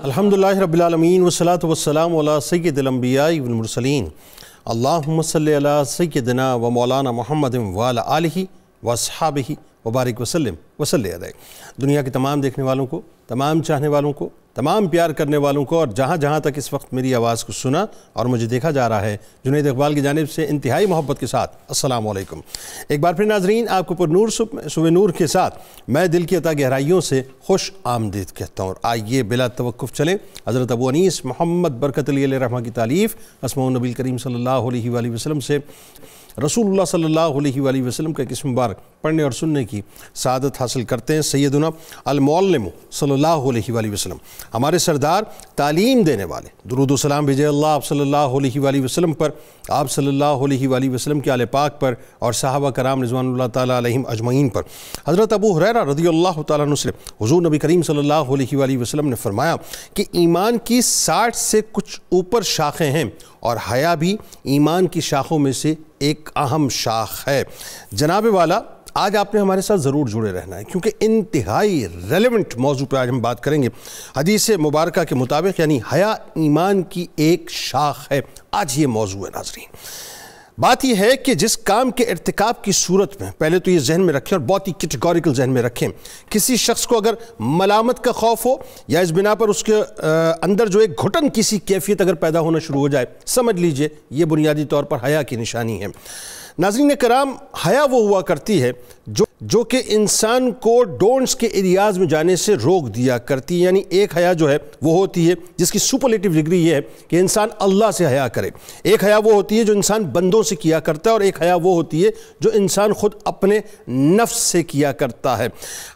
الحمدللہ رب العالمین والصلاة والسلام علی سید الانبیاء والمرسلین اللہم صلی علی سیدنا و مولانا محمد وعلی آلہ واصحابہ وبارک وسلم وصلی علیہ۔ دنیا کے تمام دیکھنے والوں کو، تمام چاہنے والوں کو، تمام پیار کرنے والوں کو اور جہاں جہاں تک اس وقت میری آواز کو سنا اور مجھے دیکھا جا رہا ہے، جنید اقبال کی جانب سے انتہائی محبت کے ساتھ السلام علیکم۔ ایک بار پھر ناظرین، آپ کو پر نور صبح نور کے ساتھ میں دل کی عطا گہرائیوں سے خوش آمدید کہتا ہوں، اور آئیے بلا توقف چلیں حضرت ابو انیس محمد برکت علیہ الرحمہ کی تالیف اسماء النبی کریم صلی اللہ علیہ وآلہ وسلم سے رسول اللہ صلی اللہ علیہ وآلہ وسلم کا قسم مبارک پڑھنے اور سننے کی سعادت حاصل کرتے ہیں۔ سیدنا المعلم صلی اللہ علیہ وآلہ وسلم، ہمارے سردار، تعلیم دینے والے، درود و سلام بھیجے اللہ آپ صلی اللہ علیہ وآلہ وسلم پر، آپ صلی اللہ علیہ وآلہ وسلم کے آل پاک پر اور صحابہ کرام رضوان اللہ تعالیٰ علیہم اجمعین پر۔ حضرت ابو ہریرہ رضی اللہ تعالیٰ عنہ سے حضور نبی کریم صلی اللہ علیہ وآلہ وسلم نے فرمایا کہ ایمان کی 60 سے کچھ اوپر شاخیں ہیں اور حیا بھی ایمان کی شاخوں میں سے ایک اہم شاخ ہے۔ جناب والا، آج آپ نے ہمارے ساتھ ضرور جڑے رہنا ہے، کیونکہ انتہائی ریلیونٹ موضوع پہ آج ہم بات کریں گے۔ حدیث مبارکہ کے مطابق یعنی حیا ایمان کی ایک شاخ ہے، آج یہ موضوع ہے ناظرین۔ بات یہ ہے کہ جس کام کے ارتکاب کی صورت میں، پہلے تو یہ ذہن میں رکھیں اور بہت ہی کیٹیگوریکل ذہن میں رکھیں، کسی شخص کو اگر ملامت کا خوف ہو یا اس بنا پر اس کے اندر جو ایک گھٹن کسی کیفیت اگر پیدا ہونا شروع ہو جائے، سمجھ لیجئے یہ بنیادی طور پر حیا کی نشانی ہے۔ ناظرین کرام، حیا وہ ہوا کرتی ہے جو کہ انسان کو ڈونٹس کے ایریاز میں جانے سے روک دیا کرتی ہے۔ یعنی ایک حیا جو ہے وہ ہوتی ہے جس کی سپرلیٹو ڈگری یہ ہے کہ انسان اللہ سے حیا کرے، ایک حیا وہ ہوتی ہے جو انسان بندوں سے کیا کرتا ہے، اور ایک حیا وہ ہوتی ہے جو انسان خود اپنے نفس سے کیا کرتا ہے۔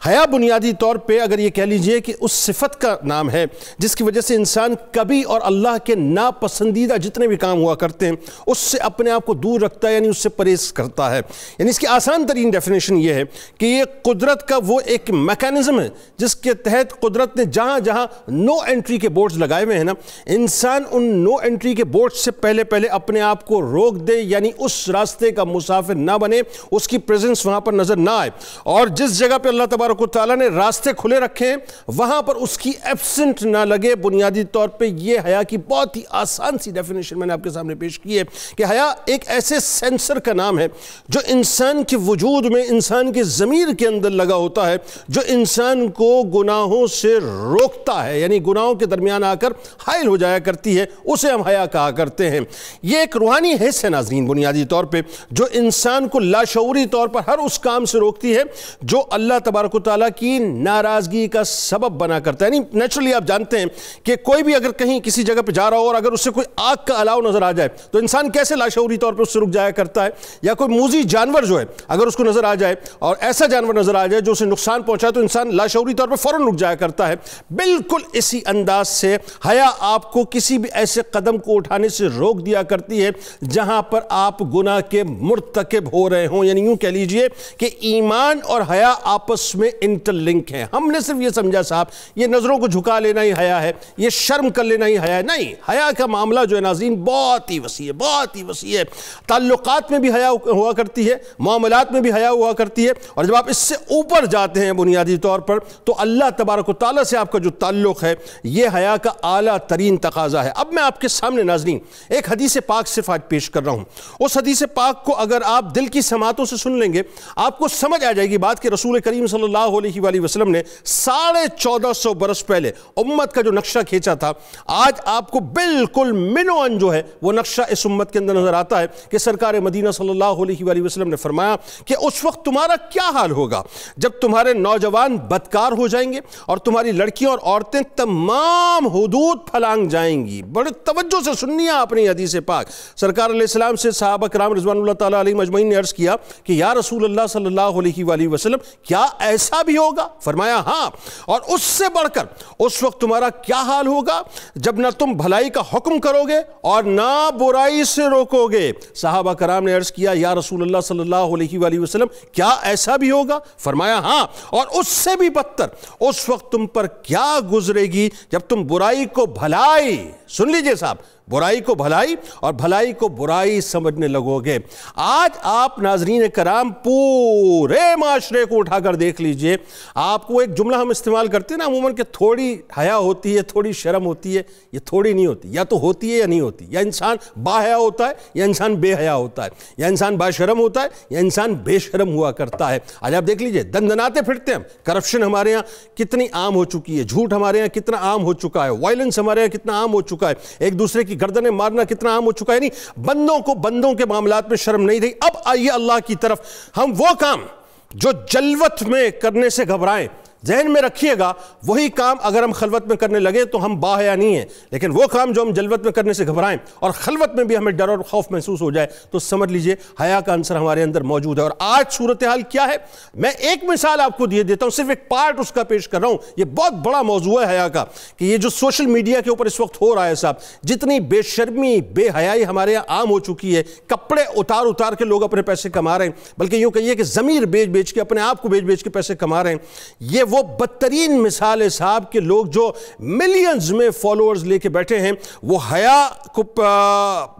حیا بنیادی طور پہ اگر یہ کہہ لیجئے کہ اس صفت کا نام ہے جس کی وجہ سے انسان کبھی اور اللہ کے ناپسندیدہ جتنے بھی کام ہوا کرتے ہیں اس سے اپنے آپ کو دور رکھتا ہے، یعنی اس سے پرہیز کرتا ہے۔ یعنی اس کی آسان ترین ڈیفینیشن یہ ہے کہ یہ قدرت کا وہ ایک میکانزم ہے جس کے تحت قدرت نے جہاں جہاں نو انٹری کے بورڈز لگائے ہوئے ہیں نا، انسان ان نو انٹری کے بورڈ سے پہلے اپنے آپ کو روک دے، یعنی اس راستے کا مسافر نہ بنے، اس کی پریزنس وہاں پر نظر نہ آئے، اور جس جگہ پہ اللہ تبارک و تعالیٰ نے راستے کھلے رکھے ہیں وہاں پر اس کی ایبسنٹ نہ لگے۔ بنیادی طور پہ یہ حیا کی بہت ہی آسان سی ڈیفینیشن میں نے آپ کے سامنے پیش کی ہے کہ حیا ایک ایسے سینسر کا نام ہے جو انسان کے وجود میں، انسان کے ضمیر کے اندر لگا ہوتا ہے، جو انسان کو گناہوں سے روکتا ہے، یعنی گناہوں کے درمیان آ کر حائل ہو جایا کرتی ہے، اسے ہم حیا کہا کرتے ہیں۔ یہ ایک روحانی حس ہے ناظرین بنیادی طور پہ، جو انسان کو لاشعوری طور پر ہر اس کام سے روکتی ہے جو اللہ تبارک و تعالیٰ کی ناراضگی کا سبب بنا کرتا ہے۔ یعنی نیچرلی آپ جانتے ہیں کہ کوئی بھی اگر کہیں کسی جگہ پہ جا رہا ہو اور اگر اس سے کوئی آگ کا الاؤ نظر آ جائے تو انسان کیسے لاشعوری طور پہ اس سے رک جایا کرتا ہے، یا کوئی موذی جانور جو ہے اگر اس کو نظر آ جائے اور ایسا جانور نظر آ جائے جو اسے نقصان پہنچائے تو انسان لاشعوری طور پر فوراً رک جایا کرتا ہے۔ بالکل اسی انداز سے حیا آپ کو کسی بھی ایسے قدم کو اٹھانے سے روک دیا کرتی ہے جہاں پر آپ گناہ کے مرتکب ہو رہے ہوں۔ یعنی یوں کہہ لیجئے کہ ایمان اور حیا آپس میں انٹر لنک ہیں۔ ہم نے صرف یہ سمجھا صاحب یہ نظروں کو جھکا لینا ہی حیا ہے، یہ شرم کر لینا ہی حیا ہے، نہیں، حیا کا معاملہ جو ہے ناظرین بہت ہی وسیع ہے، بہت ہی وسیع ہے۔ تعلقات میں بھی حیا ہوا کرتی ہے، معاملات میں بھی حیا ہوا کرتی ہے، اور جب آپ اس سے اوپر جاتے ہیں بنیادی طور پر تو اللہ تبارک و تعالیٰ سے آپ کا جو تعلق ہے یہ حیا کا اعلیٰ ترین تقاضا ہے۔ اب میں آپ کے سامنے ناظرین ایک حدیث پاک صرف آج پیش کر رہا ہوں۔ اس حدیث پاک کو اگر آپ دل کی سماعتوں سے سن لیں گے آپ کو سمجھ آ جائے گی بات کہ رسول کریم صلی اللہ علیہ وآلہ وسلم نے 1450 برس پہلے امت کا جو نقشہ کھینچا تھا، آج آپ کو بالکل منوان جو ہے وہ نقشہ اس امت کے اندر نظر آتا ہے کہ سرکار مدینہ صلی اللہ علیہ وآلہ وسلم نے فرمایا کہ اس وقت تمہارا کیا حال ہوگا جب تمہارے نوجوان بدکار ہو جائیں گے اور تمہاری لڑکیاں اور عورتیں تمام حدود پھلانگ جائیں گی۔ بڑے توجہ سے سننی ہے آپ نے حدیث پاک۔ سرکار علیہ السلام سے صحابہ کرام رضوان اللہ تعالیٰ علیہ مجمعین نے عرض کیا کہ یا رسول اللہ صلی اللہ علیہ وآلہ وسلم کیا ایسا بھی ہوگا؟ فرمایا ہاں، اور اس سے بڑھ کر اس وقت تمہارا کیا حال ہوگا جب نہ تم بھلائی کا حکم کرو گے اور نہ برائی سے روکو گے؟ صحابہ کرام نے عرض کیا یا رسول اللہ صلی اللہ علیہ وآلہ وسلم کیا ایسا بھی ہوگا؟ فرمایا ہاں، اور اس سے بھی بدتر اس وقت تم پر کیا گزرے گی جب تم برائی کو بھلائی، سن لیجئے صاحب، برائی کو بھلائی اور بھلائی کو برائی سمجھنے لگو گے۔ آج آپ ناظرین کرام پورے معاشرے کو اٹھا کر دیکھ لیجئے، آپ کو ایک جملہ ہم استعمال کرتے ہیں نا عموماً کہ تھوڑی حیا ہوتی ہے، تھوڑی شرم ہوتی ہے، یہ تھوڑی نہیں ہوتی، یا تو ہوتی ہے یا نہیں ہوتی، یا انسان با حیا ہوتا ہے یا انسان بے حیا ہوتا ہے، یا انسان با شرم ہوتا ہے یا انسان بے شرم ہوا کرتا ہے۔ آج آپ دیکھ لیجئے دندناتے پھرتے ہیں، کرپشن ہمارے ہاں کتنی عام ہو چکی ہے، جھوٹ ہمارے ہاں کتنا عام ہو چکا ہے، وائلنس ہمارے ہاں کتنا عام ہو چکا ہے، ایک دوسرے کی گردنیں مارنا کتنا عام ہو چکا ہے۔ نہیں، بندوں کو بندوں کے معاملات میں شرم نہیں رہی۔ اب آئیے اللہ کی طرف، ہم وہ کام جو جلوت میں کرنے سے گھبرائیں، ذہن میں رکھیے گا وہی کام اگر ہم خلوت میں کرنے لگے تو ہم با حیا نہیں ہیں، لیکن وہ کام جو ہم جلوت میں کرنے سے گھبرائیں اور خلوت میں بھی ہمیں ڈر اور خوف محسوس ہو جائے تو سمجھ لیجئے حیا کا عنصر ہمارے اندر موجود ہے۔ اور آج صورتحال کیا ہے، میں ایک مثال آپ کو دیے دیتا ہوں، صرف ایک پارٹ اس کا پیش کر رہا ہوں۔ یہ بہت بڑا موضوع ہے حیا کا کہ یہ جو سوشل میڈیا کے اوپر اس وقت ہو رہا ہے صاحب، جتنی بے شرمی بے حیائی ہمارے یہاں عام ہو چکی ہے، کپڑے اتار اتار کے لوگ اپنے پیسے کما رہے ہیں، بلکہ یوں کہیے کہ ضمیر بیچ بیچ کے اپنے آپ کو بیچ بیچ کے پیسے کما رہے ہیں۔ یہ وہ بدترین مثال ہے صاحب کہ لوگ جو ملینز میں فالوورز لے کے بیٹھے ہیں وہ حیا کو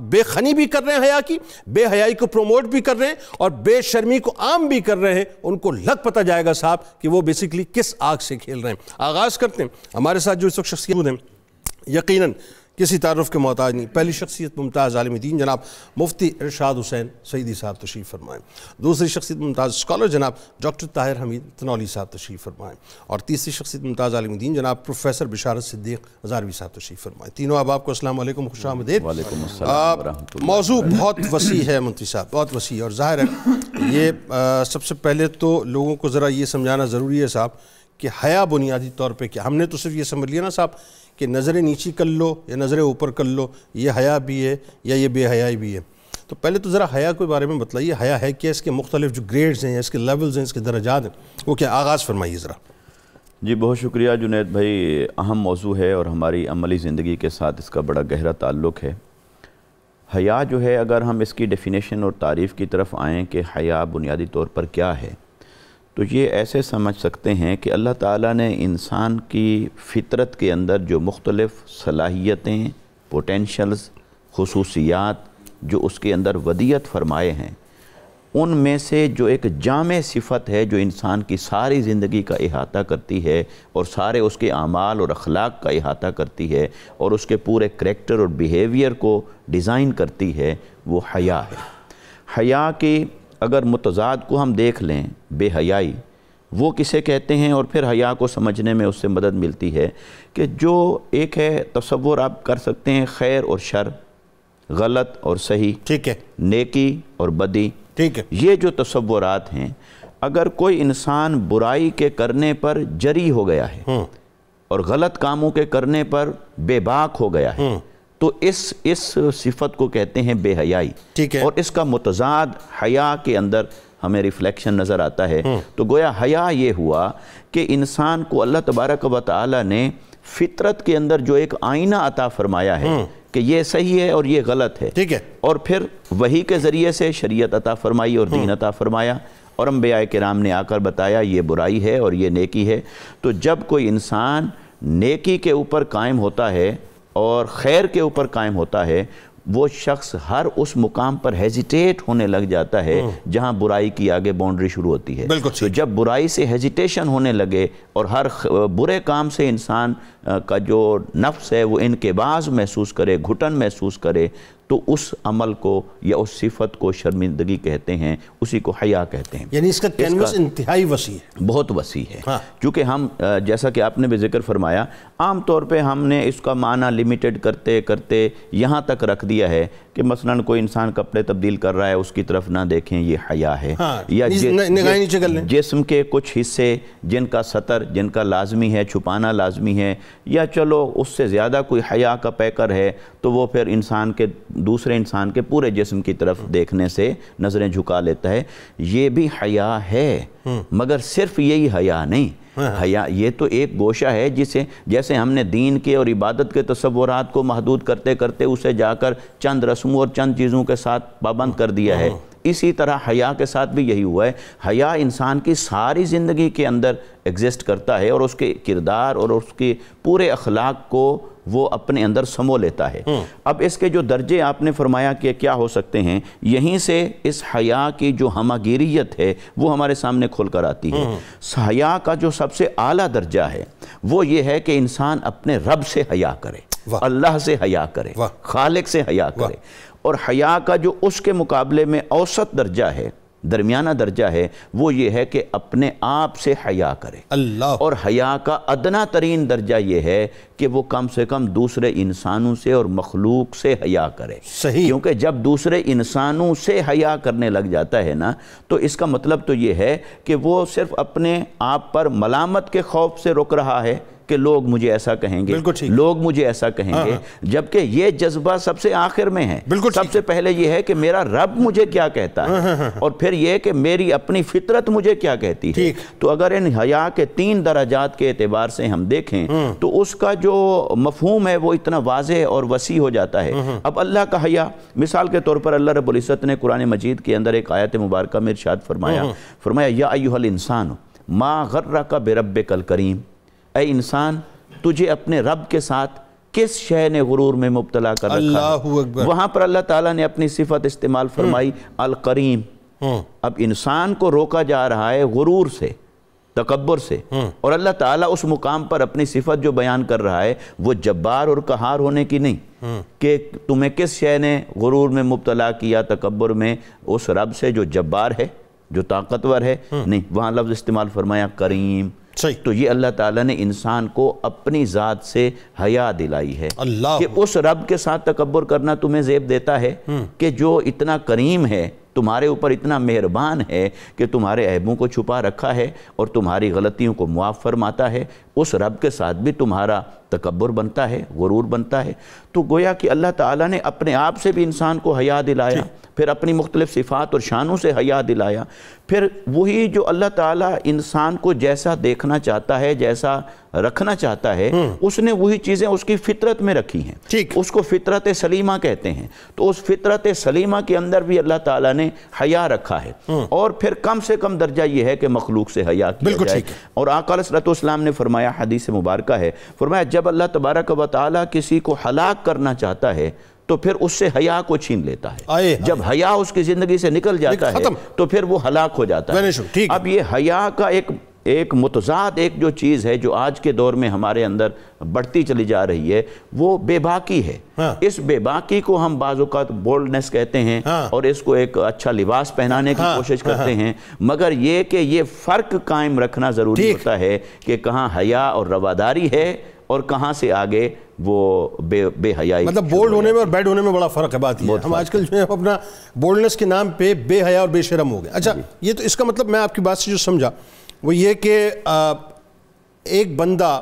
بے خنی بھی کر رہے ہیں، حیا کی بے حیائی کو پروموٹ بھی کر رہے ہیں اور بے شرمی کو عام بھی کر رہے ہیں۔ ان کو لگ پتہ جائے گا صاحب کہ وہ بیسیکلی کس آگ سے کھیل رہے ہیں۔ آغاز کرتے ہیں، ہمارے ساتھ جو اس وقت شخصیت ہیں یقیناً کسی تعارف کے محتاج نہیں۔ پہلی شخصیت ممتاز عالم دین جناب مفتی ارشاد حسین سعیدی صاحب تشریف فرمائیں۔ دوسری شخصیت ممتاز اسکالر جناب ڈاکٹر طاہر حمید تنولی صاحب تشریف فرمائیں۔ اور تیسری شخصیت ممتاز عالم دین جناب پروفیسر بشارت صدیق ہزاروی صاحب تشریف فرمائیں۔ تینوں احباب کو السلام علیکم، خوش آمدید۔ وعلیکم السلام ورحمۃ اللہ۔ موضوع بہت وسیع ہے منتری صاحب، بہت وسیع، اور ظاہر ہے یہ سب سے پہلے تو لوگوں کو ذرا یہ سمجھانا ضروری ہے صاحب کہ حیا بنیادی طور پہ کیا۔ ہم نے تو صرف یہ سمجھ لیا نا صاحب کہ نظریں نیچی کر لو یا نظریں اوپر کر لو، یہ حیا بھی ہے یا یہ بے حیائی بھی ہے۔ تو پہلے تو ذرا حیا کے بارے میں بتلائیے، حیا ہے کیا، اس کے مختلف جو گریڈز ہیں، اس کے لیولز ہیں، اس کے درجات ہیں، وہ کیا، آغاز فرمائیے ذرا۔ جی بہت شکریہ جنید بھائی، اہم موضوع ہے اور ہماری عملی زندگی کے ساتھ اس کا بڑا گہرا تعلق ہے۔ حیا جو ہے، اگر ہم اس کی ڈیفینیشن اور تعریف کی طرف آئیں کہ حیا بنیادی طور پر کیا ہے، تو یہ ایسے سمجھ سکتے ہیں کہ اللہ تعالیٰ نے انسان کی فطرت کے اندر جو مختلف صلاحیتیں، پوٹینشلز، خصوصیات جو اس کے اندر ودیعت فرمائے ہیں، ان میں سے جو ایک جامع صفت ہے جو انسان کی ساری زندگی کا احاطہ کرتی ہے اور سارے اس کے اعمال اور اخلاق کا احاطہ کرتی ہے اور اس کے پورے کریکٹر اور بیہیویئر کو ڈیزائن کرتی ہے، وہ حیا ہے۔ حیا کی اگر متضاد کو ہم دیکھ لیں، بے حیائی وہ کسے کہتے ہیں، اور پھر حیا کو سمجھنے میں اس سے مدد ملتی ہے کہ جو ایک ہے تصور آپ کر سکتے ہیں خیر اور شر، غلط اور صحیح، ٹھیک ہے، نیکی اور بدی، ٹھیک ہے، یہ جو تصورات ہیں، اگر کوئی انسان برائی کے کرنے پر جری ہو گیا ہے اور غلط کاموں کے کرنے پر بے باک ہو گیا ہے تو اس صفت کو کہتے ہیں بے حیائی، ٹھیک ہے، اور اس کا متضاد حیا کے اندر ہمیں ریفلیکشن نظر آتا ہے۔ تو گویا حیا یہ ہوا کہ انسان کو اللہ تبارک و تعالی نے فطرت کے اندر جو ایک آئینہ عطا فرمایا ہے کہ یہ صحیح ہے اور یہ غلط ہے، ٹھیک ہے، اور پھر وحی کے ذریعے سے شریعت عطا فرمائی اور دین عطا فرمایا، اور انبیاء کرام نے آ کر بتایا یہ برائی ہے اور یہ نیکی ہے۔ تو جب کوئی انسان نیکی کے اوپر قائم ہوتا ہے اور خیر کے اوپر قائم ہوتا ہے، وہ شخص ہر اس مقام پر ہیزیٹیٹ ہونے لگ جاتا ہے جہاں برائی کی آگے باؤنڈری شروع ہوتی ہے۔ تو جب برائی سے ہیزیٹیشن ہونے لگے اور ہر برے کام سے انسان کا جو نفس ہے وہ انقباض محسوس کرے، گھٹن محسوس کرے، تو اس عمل کو یا اس صفت کو شرمندگی کہتے ہیں، اسی کو حیا کہتے ہیں۔ یعنی اس کا کینوس انتہائی وسیع ہے، بہت وسیع ہے، کیونکہ ہم جیسا کہ آپ نے بھی ذکر فرمایا، عام طور پہ ہم نے اس کا معنی لمیٹڈ کرتے کرتے یہاں تک رکھ دیا ہے کہ مثلاً کوئی انسان کپڑے تبدیل کر رہا ہے، اس کی طرف نہ دیکھیں، یہ حیا ہے، یا جسم کے کچھ حصے جن کا ستر، جن کا لازمی ہے، چھپانا لازمی ہے، یا چلو اس سے زیادہ کوئی حیا کا پیکر ہے تو وہ پھر انسان کے دوسرے انسان کے پورے جسم کی طرف دیکھنے سے نظریں جھکا لیتا ہے، یہ بھی حیا ہے، مگر صرف یہی حیا نہیں۔ حیا یہ تو ایک گوشہ ہے جیسے ہم نے دین کے اور عبادت کے تصورات کو محدود کرتے کرتے اسے جا کر چند رسموں اور چند چیزوں کے ساتھ پابند کر دیا ہے، اسی طرح حیا کے ساتھ بھی یہی ہوا ہے۔ حیا انسان کی ساری زندگی کے اندر ایگزسٹ کرتا ہے اور اس کے کردار اور اس کے پورے اخلاق کو وہ اپنے اندر سمو لیتا ہے۔ اب اس کے جو درجے آپ نے فرمایا کہ کیا ہو سکتے ہیں، یہیں سے اس حیا کی جو ہماگیریت ہے وہ ہمارے سامنے کھل کر آتی ہے۔ حیا کا جو سب سے اعلیٰ درجہ ہے وہ یہ ہے کہ انسان اپنے رب سے حیا کرے، اللہ سے حیا کرے، خالق سے حیا کرے۔ اور حیا کا جو اس کے مقابلے میں اوسط درجہ ہے، درمیانہ درجہ ہے، وہ یہ ہے کہ اپنے آپ سے حیا کرے۔ اور حیا کا ادنا ترین درجہ یہ ہے کہ وہ کم سے کم دوسرے انسانوں سے اور مخلوق سے حیا کرے۔ کیونکہ جب دوسرے انسانوں سے حیا کرنے لگ جاتا ہے نا، تو اس کا مطلب تو یہ ہے کہ وہ صرف اپنے آپ پر ملامت کے خوف سے رک رہا ہے کہ لوگ مجھے ایسا کہیں گے، لوگ مجھے ایسا کہیں گے، جبکہ یہ جذبہ سب سے آخر میں ہے۔ سب سے پہلے یہ ہے کہ میرا رب مجھے کیا کہتا ہے، اور پھر یہ کہ میری اپنی فطرت مجھے کیا کہتی ہے۔ تو اگر ان حیا کے 3 درجات کے اعتبار سے ہم دیکھیں تو اس کا جو مفہوم ہے وہ اتنا واضح اور وسیع ہو جاتا ہے۔ اب اللہ کا حیا، مثال کے طور پر اللہ رب العزت نے قرآن مجید کے اندر ایک آیت مبارکہ میں ارشاد فرمایا یا ایھا الانسان ما غرک بربک الکریم، اے انسان تجھے اپنے رب کے ساتھ کس شے نے غرور میں مبتلا کر رکھا ہے۔ وہاں پر اللہ تعالیٰ نے اپنی صفت استعمال فرمائی الکریم۔ اب انسان کو روکا جا رہا ہے غرور سے، تکبر سے، اور اللہ تعالیٰ اس مقام پر اپنی صفت جو بیان کر رہا ہے وہ جبار اور قہار ہونے کی نہیں کہ تمہیں کس شے نے غرور میں مبتلا کیا، تکبر میں، اس رب سے جو جبار ہے، جو طاقتور ہے، نہیں، وہاں لفظ استعمال فرمایا کریم۔ تو یہ اللہ تعالیٰ نے انسان کو اپنی ذات سے حیا دلائی ہے کہ اس رب کے ساتھ تکبر کرنا تمہیں زیب دیتا ہے کہ جو اتنا کریم ہے، تمہارے اوپر اتنا مہربان ہے کہ تمہارے عیبوں کو چھپا رکھا ہے اور تمہاری غلطیوں کو معاف فرماتا ہے، اس رب کے ساتھ بھی تمہارا تکبر بنتا ہے، غرور بنتا ہے۔ تو گویا کہ اللہ تعالیٰ نے اپنے آپ سے بھی انسان کو حیا دلایا، پھر اپنی مختلف صفات اور شانوں سے حیا دلایا، پھر وہی جو اللہ تعالیٰ انسان کو جیسا دیکھنا چاہتا ہے، جیسا رکھنا چاہتا ہے، اس نے وہی چیزیں اس کی فطرت میں رکھی ہیں، اس کو فطرت سلیمہ کہتے ہیں۔ تو اس فطرت سلیمہ کے اندر بھی اللہ تعالیٰ نے حیا رکھا ہے، اور پھر کم سے کم درجہ یہ ہے کہ مخلوق سے حیا کیا جائے۔ اور آقا علیہ الصلوۃ والسلام نے فرمایا، حدیث مبارکہ ہے، فرمایا جب اللہ تبارک و تعالیٰ کسی کو ہلاک کرنا چاہتا ہے تو پھر اس سے حیا کو چھین لیتا ہے۔ جب حیا اس کی زندگی سے نکل جاتا ہے تو پھر وہ ہلاک ہو جاتا ہے۔ اب یہ حیا کا ایک متضاد ایک جو چیز ہے جو آج کے دور میں ہمارے اندر بڑھتی چلی جا رہی ہے، وہ بے باکی ہے۔ اس بے باکی کو ہم بعض اوقات بولڈنس کہتے ہیں اور اس کو ایک اچھا لباس پہنانے کی کوشش کرتے ہیں، مگر یہ کہ یہ فرق قائم رکھنا ضروری ہوتا ہے کہ کہاں حیا اور رواداری ہے اور کہاں سے آگے وہ بے حیائی۔ مطلب بولڈ ہونے میں اور بیڈ ہونے میں بڑا فرق ہے۔ بات یہ ہم آج کل جو ہے اپنا بولڈنس کے نام پہ بے حیا اور بے شرم ہو گئے۔ اچھا، یہ تو اس کا مطلب میں آپ کی بات سے جو سمجھا وہ یہ کہ ایک بندہ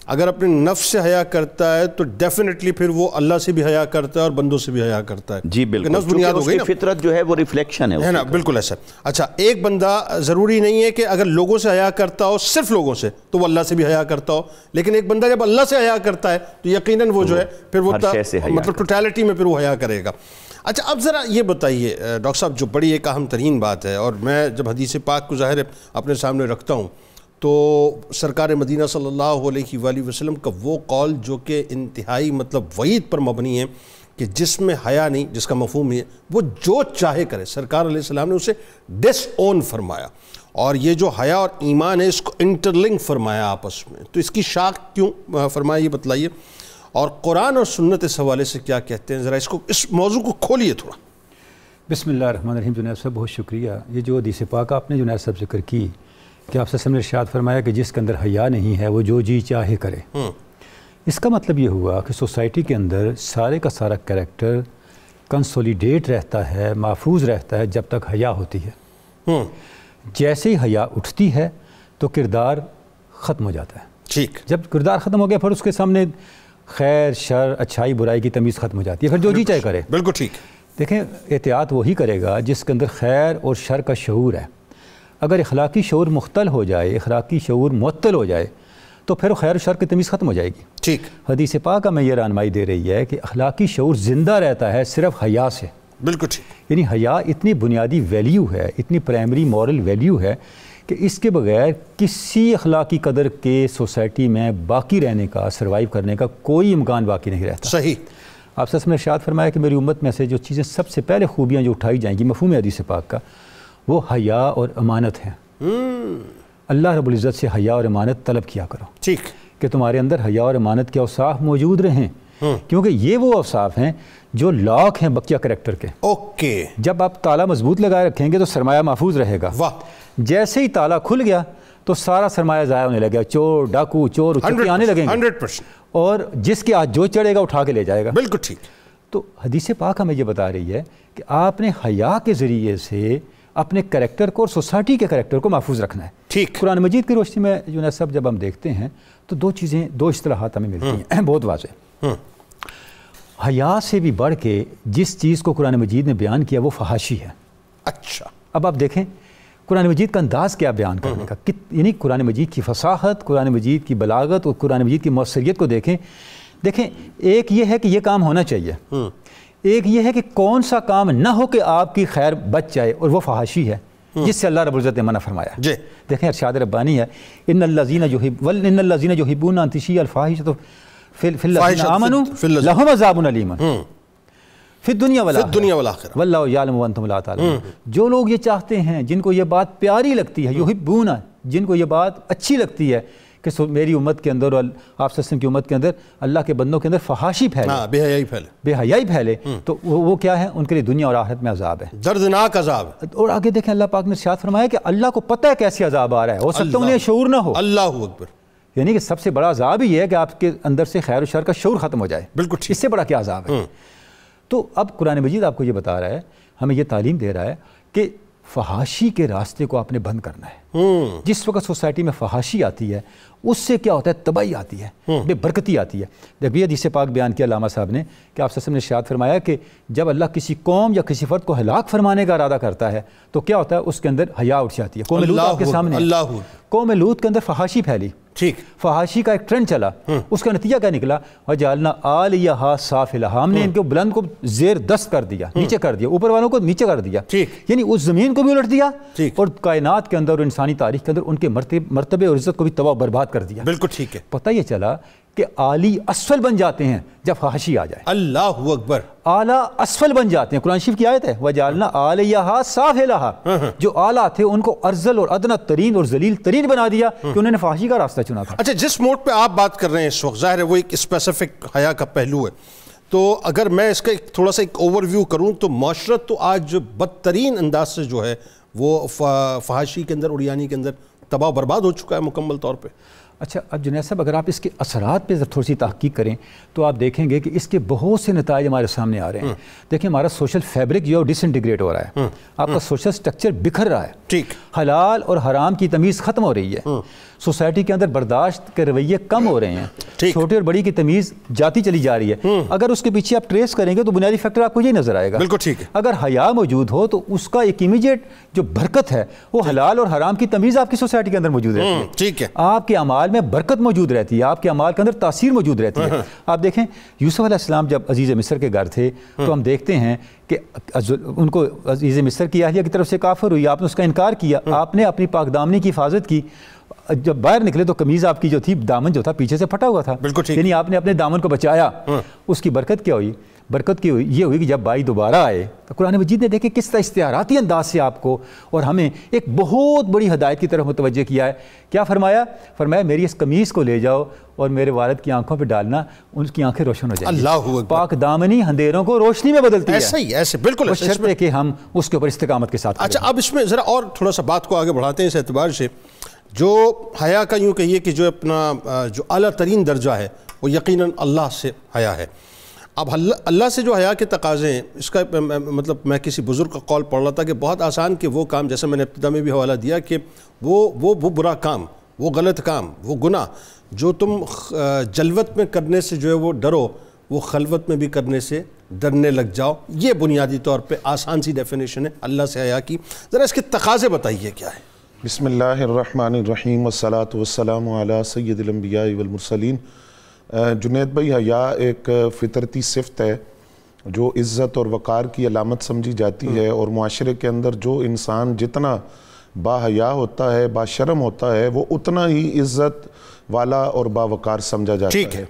اگر اپنے نفس سے حیا کرتا ہے تو ڈیفینیٹلی پھر وہ اللہ سے بھی حیا کرتا ہے اور بندوں سے بھی حیا کرتا ہے۔ جی بالکل، نفس بنیاد ہو گئی نا، فطرت جو ہے وہ ریفلیکشن ہے نا، بالکل ایسا۔ اچھا، ایک بندہ ضروری نہیں ہے کہ اگر لوگوں سے حیا کرتا ہو، صرف لوگوں سے، تو وہ اللہ سے بھی حیا کرتا ہو، لیکن ایک بندہ جب اللہ سے حیا کرتا ہے تو یقیناً وہ جو ہے پھر وہ مطلب ٹوٹیلٹی میں پھر وہ حیا کرے گا۔ اچھا، اب ذرا یہ بتائیے ڈاکٹر صاحب، جو بڑی ایک اہم ترین بات ہے، اور میں جب حدیث پاک کو ظاہر ہے اپنے سامنے رکھتا ہوں تو سرکار مدینہ صلی اللہ علیہ وآلہ وسلم کا وہ قول جو کہ انتہائی مطلب وعید پر مبنی ہے کہ جس میں حیا نہیں، جس کا مفہوم ہے وہ جو چاہے کرے، سرکار علیہ السلام نے اسے ڈس اون فرمایا، اور یہ جو حیا اور ایمان ہے اس کو انٹرلنک فرمایا آپس میں۔ تو اس کی شاخ کیوں فرمایا، یہ بتلائیے، اور قرآن اور سنت اس حوالے سے کیا کہتے ہیں، ذرا اس موضوع کو کھولیے تھوڑا۔ بسم اللہ الرحمن الرحیم۔ جنید صاحب بہت شکریہ۔ یہ جو حدیث پاک آپ نے جنید صاحب ذکر کی کہ آپ نے ارشاد فرمایا کہ جس کے اندر حیا نہیں ہے وہ جو جی چاہے کرے، اس کا مطلب یہ ہوا کہ سوسائٹی کے اندر سارے کا سارا کریکٹر کنسولیڈیٹ رہتا ہے، محفوظ رہتا ہے جب تک حیا ہوتی ہے۔ جیسے ہی حیا اٹھتی ہے تو کردار ختم ہو جاتا ہے۔ ٹھیک، جب کردار ختم ہو گیا پھر اس کے سامنے خیر شر اچھائی برائی کی تمیز ختم ہو جاتی ہے، پھر جو جی چاہے کرے۔ بالکل ٹھیک۔ دیکھیں، احتیاط وہی کرے گا جس کے اندر خیر اور شر کا شعور ہے۔ اگر اخلاقی شعور مختل ہو جائے، اخلاقی شعور معطل ہو جائے تو پھر خیر و شر کی تمیز ختم ہو جائے گی۔ ٹھیک، حدیث پاک ہمیں یہ رہنمائی دے رہی ہے کہ اخلاقی شعور زندہ رہتا ہے صرف حیا سے۔ بالکل ٹھیک۔ یعنی حیا اتنی بنیادی ویلیو ہے، اتنی پرائمری مورل ویلیو ہے کہ اس کے بغیر کسی اخلاقی قدر کے سوسائٹی میں باقی رہنے کا، سروائیو کرنے کا کوئی امکان باقی نہیں رہتا. صحیح. آپ سے ارشاد فرمایا کہ میری امت میں سے جو چیزیں سب سے پہلے خوبیاں جو اٹھائی جائیں گی مفہوم حدیث پاک کا، وہ حیا اور امانت ہیں. اللہ رب العزت سے حیا اور امانت طلب کیا کرو. ٹھیک. کہ تمہارے اندر حیا اور امانت کے اوصاف موجود رہیں، کیونکہ یہ وہ اوصاف ہیں جو لاک ہیں بقیہ کریکٹر کے. اوکے. جب آپ تالا مضبوط لگائے رکھیں گے تو سرمایہ محفوظ رہے گا. واہ. جیسے ہی تالا کھل گیا تو سارا سرمایہ ضائع ہونے لگا. چور، ڈاکو، چور چکے آنے لگیں گے 100%. اور جس کے ہاتھ جو چڑھے گا اٹھا کے لے جائے گا. بالکل ٹھیک. تو حدیث پاک ہمیں یہ بتا رہی ہے کہ آپ نے حیا کے ذریعے سے اپنے کریکٹر کو اور سوسائٹی کے کریکٹر کو محفوظ رکھنا ہے. ٹھیک. قرآن مجید کی روشنی میں جنید صاحب جب ہم دیکھتے ہیں تو دو چیزیں، دو اصطلاحات ہمیں ملتی ہیں بہت واضح. حیا سے بھی بڑھ کے جس چیز کو قرآن مجید نے بیان کیا وہ فحاشی ہے. اچھا. اب آپ دیکھیں قرآن مجید کا انداز کیا بیان کرنے کا، یعنی قرآن مجید کی فصاحت، قرآن مجید کی بلاغت اور قرآن مجید کی مؤثریت کو دیکھیں. ایک یہ ہے کہ یہ کام ہونا چاہیے، ایک یہ ہے کہ کون سا کام نہ ہو کہ آپ کی خیر بچ جائے، اور وہ فحاشی ہے جس سے اللہ رب العزت نے منع فرمایا. جی. دیکھیں ارشاد ربانی ہے ان الذین یحبون ان تشیع الفاحشۃ فی الذین آمنوا لہم عذاب علیم فی الدنیا والآخرہ واللہ یعلم وانتم لا تعلمون. جو لوگ یہ چاہتے ہیں، جن کو یہ بات پیاری لگتی ہے، یحبون، جن کو یہ بات اچھی لگتی ہے کہ میری امت کے اندر اور آپ صلی اللہ علیہ وسلم کی امت کے اندر اللہ کے بندوں کے اندر فحاشی پھیلے، بے حیائی پھیلے، تو وہ کیا ہے؟ ان کے لیے دنیا اور آخرت میں عذاب ہے، دردناک عذاب. اور آگے دیکھیں اللہ پاک نے ارشاد فرمایا کہ اللہ کو پتہ ہے کیسے عذاب آ رہا ہے، ہو سکتا ہے انہیں شعور نہ ہو. اللہ اکبر. یعنی کہ سب سے بڑا عذاب ہی ہے کہ آپ کے اندر سے خیر و شر کا شعور ختم ہو جائے. بالکل ٹھیک. اس سے بڑا کیا عذاب ہے؟ تو اب قرآن مجید آپ کو یہ بتا رہا ہے، ہمیں یہ تعلیم دے رہا ہے کہ فحاشی کے راستے کو آپ نے بند کرنا ہے. جس وقت سوسائٹی میں فحاشی آتی ہے اس سے کیا ہوتا ہے؟ تباہی آتی ہے، بے برکتی آتی ہے. جب حدیث پاک بیان کیا علامہ صاحب نے کہ آپ صلی اللہ علیہ وسلم نے ارشاد فرمایا کہ جب اللہ کسی قوم یا کسی فرد کو ہلاک فرمانے کا ارادہ کرتا ہے تو کیا ہوتا ہے؟ اس کے اندر حیا اٹھ جاتی ہے. قوم لوط آپ کے سامنے، قوم لوط کے اندر فحاشی پھیلی. ٹھیک. فحاشی کا ایک ٹرینڈ چلا. اس کا نتیجہ کیا نکلا؟ وَجَعَلْنَا عَالِيَهَا سَافِلَهَا، ہم نے ان کو بلند کو زیر دست کر دیا، نیچے کر دیا، اوپر والوں کو نیچے کر دیا. یعنی اس زمین کو بھی الٹ دیا اور کائنات کے اندر اور انسانی تاریخ کے اندر ان کے مرتبے اور عزت کو بھی تباہ و برباد کر دیا. بالکل ٹھیک ہے. پتہ یہ چلا کہ اعلی اسفل بن جاتے ہیں جب فحاشی آ جائے. اللہ اکبر. اعلیٰ اسفل بن جاتے ہیں. قرآن شریف کی آیت ہے وَجَعَلْنَا عَالِيَهَا سَافِلَهَا، جو اعلیٰ تھے ان کو ارذل اور ادنیٰ ترین اور ذلیل ترین بنا دیا کہ انہوں نے فحاشی کا راستہ چنا تھا. اچھا، جس موڈ پہ آپ بات کر رہے ہیں اس وقت، ظاہر ہے وہ ایک اسپیسیفک حیا کا پہلو ہے، تو اگر میں اس کا تھوڑا سا ایک اوور ویو کروں تو معاشرت تو آج بدترین انداز سے جو ہے وہ فحاشی کے اندر، اڑیانی کے اندر تباہ و برباد ہو چکا ہے مکمل طور پہ. اچھا، اب جنید صاحب اگر آپ اس کے اثرات پہ تھوڑی سی تحقیق کریں تو آپ دیکھیں گے کہ اس کے بہت سے نتائج ہمارے سامنے آ رہے ہیں. دیکھیں ہمارا سوشل فیبرک جو ہے ڈس انٹیگریٹ ہو رہا ہے، آپ کا سوشل سٹرکچر بکھر رہا ہے. ٹھیک. حلال اور حرام کی تمیز ختم ہو رہی ہے. سوسائٹی کے اندر برداشت کے رویے کم ہو رہے ہیں. چھوٹے اور بڑی کی تمیز جاتی چلی جا رہی ہے. اگر اس کے پیچھے آپ ٹریس کریں گے تو بنیادی فیکٹر آپ کو یہ نظر آئے گا. بالکل ٹھیک ہے. اگر حیا موجود ہو تو اس کا ایک امیڈیٹ جو برکت ہے وہ حلال اور حرام کی تمیز آپ کی سوسائٹی کے اندر موجود رہتی ہے. ٹھیک ہے. آپ کے اعمال میں برکت موجود رہتی ہے، آپ کے اعمال کے اندر تاثیر موجود رہتی ہے. آپ دیکھیں یوسف علیہ السلام جب عزیز مصر کے گھر تھے تو ہم دیکھتے ہیں کہ ان کو عزیز مصر کی اہلیہ کی طرف سے کافر ہوئی، آپ نے اس کا انکار کیا، آپ نے اپنی پاک دامنی کی حفاظت کی. جب باہر نکلے تو قمیض آپ کی جو تھی، دامن جو تھا پیچھے سے پھٹا ہوا تھا. یعنی آپ نے اپنے دامن کو بچایا. اس کی برکت کیا ہوئی؟ برکت کی یہ ہوئی کہ جب بھائی دوبارہ آئے تو قرآن مجید نے دیکھے کس طرح استعاراتی انداز سے آپ کو اور ہمیں ایک بہت بڑی ہدایت کی طرف متوجہ کیا ہے. کیا فرمایا؟ فرمایا میری اس قمیص کو لے جاؤ اور میرے والد کی آنکھوں پہ ڈالنا، ان کی آنکھیں روشن ہو جائیں گی. اللہ اکبر. پاک دامنی اندھیروں کو روشنی میں بدلتی ہے. ایسے ہی، ایسے بالکل. شرط ہے کہ ہم اس کے اوپر استقامت کے ساتھ. اچھا، اب اس میں ذرا اور تھوڑا سا بات کو آگے بڑھاتے ہیں اس اعتبار سے، جو حیا کا یوں کہیے کہ جو اپنا جو اعلیٰ ترین درجہ ہے وہ یقیناً اللہ سے حیا ہے. اب اللہ سے جو حیا کے تقاضے ہیں، اس کا مطلب میں کسی بزرگ کا قول پڑھ رہا تھا کہ بہت آسان کہ وہ کام، جیسے میں نے ابتدا میں بھی حوالہ دیا کہ وہ برا کام، وہ غلط کام، وہ گناہ جو تم جلوت میں کرنے سے جو ہے وہ ڈرو، وہ خلوت میں بھی کرنے سے ڈرنے لگ جاؤ. یہ بنیادی طور پہ آسان سی ڈیفینیشن ہے اللہ سے حیا کی. ذرا اس کے تقاضے بتائیے کیا ہے. بسم اللہ الرحمن الرحیم والصلاة والسلام علی سید الانبیاء والمرسلین. جنید بھائی، حیا ایک فطرتی صفت ہے جو عزت اور وقار کی علامت سمجھی جاتی ہے، اور معاشرے کے اندر جو انسان جتنا باحیا ہوتا ہے، باشرم ہوتا ہے، وہ اتنا ہی عزت والا اور باوقار سمجھا جاتا ہے۔ ٹھیک ہے۔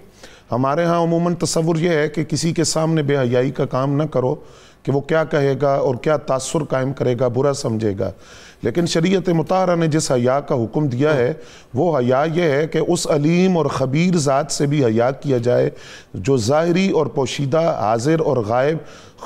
ہمارے ہاں عموماً تصور یہ ہے کہ کسی کے سامنے بے حیائی کا کام نہ کرو کہ وہ کیا کہے گا اور کیا تاثر قائم کرے گا، برا سمجھے گا۔ لیکن شریعت مطہرہ نے جس حیا کا حکم دیا ہے وہ حیا یہ ہے کہ اس علیم اور خبیر ذات سے بھی حیا کیا جائے جو ظاہری اور پوشیدہ، حاضر اور غائب،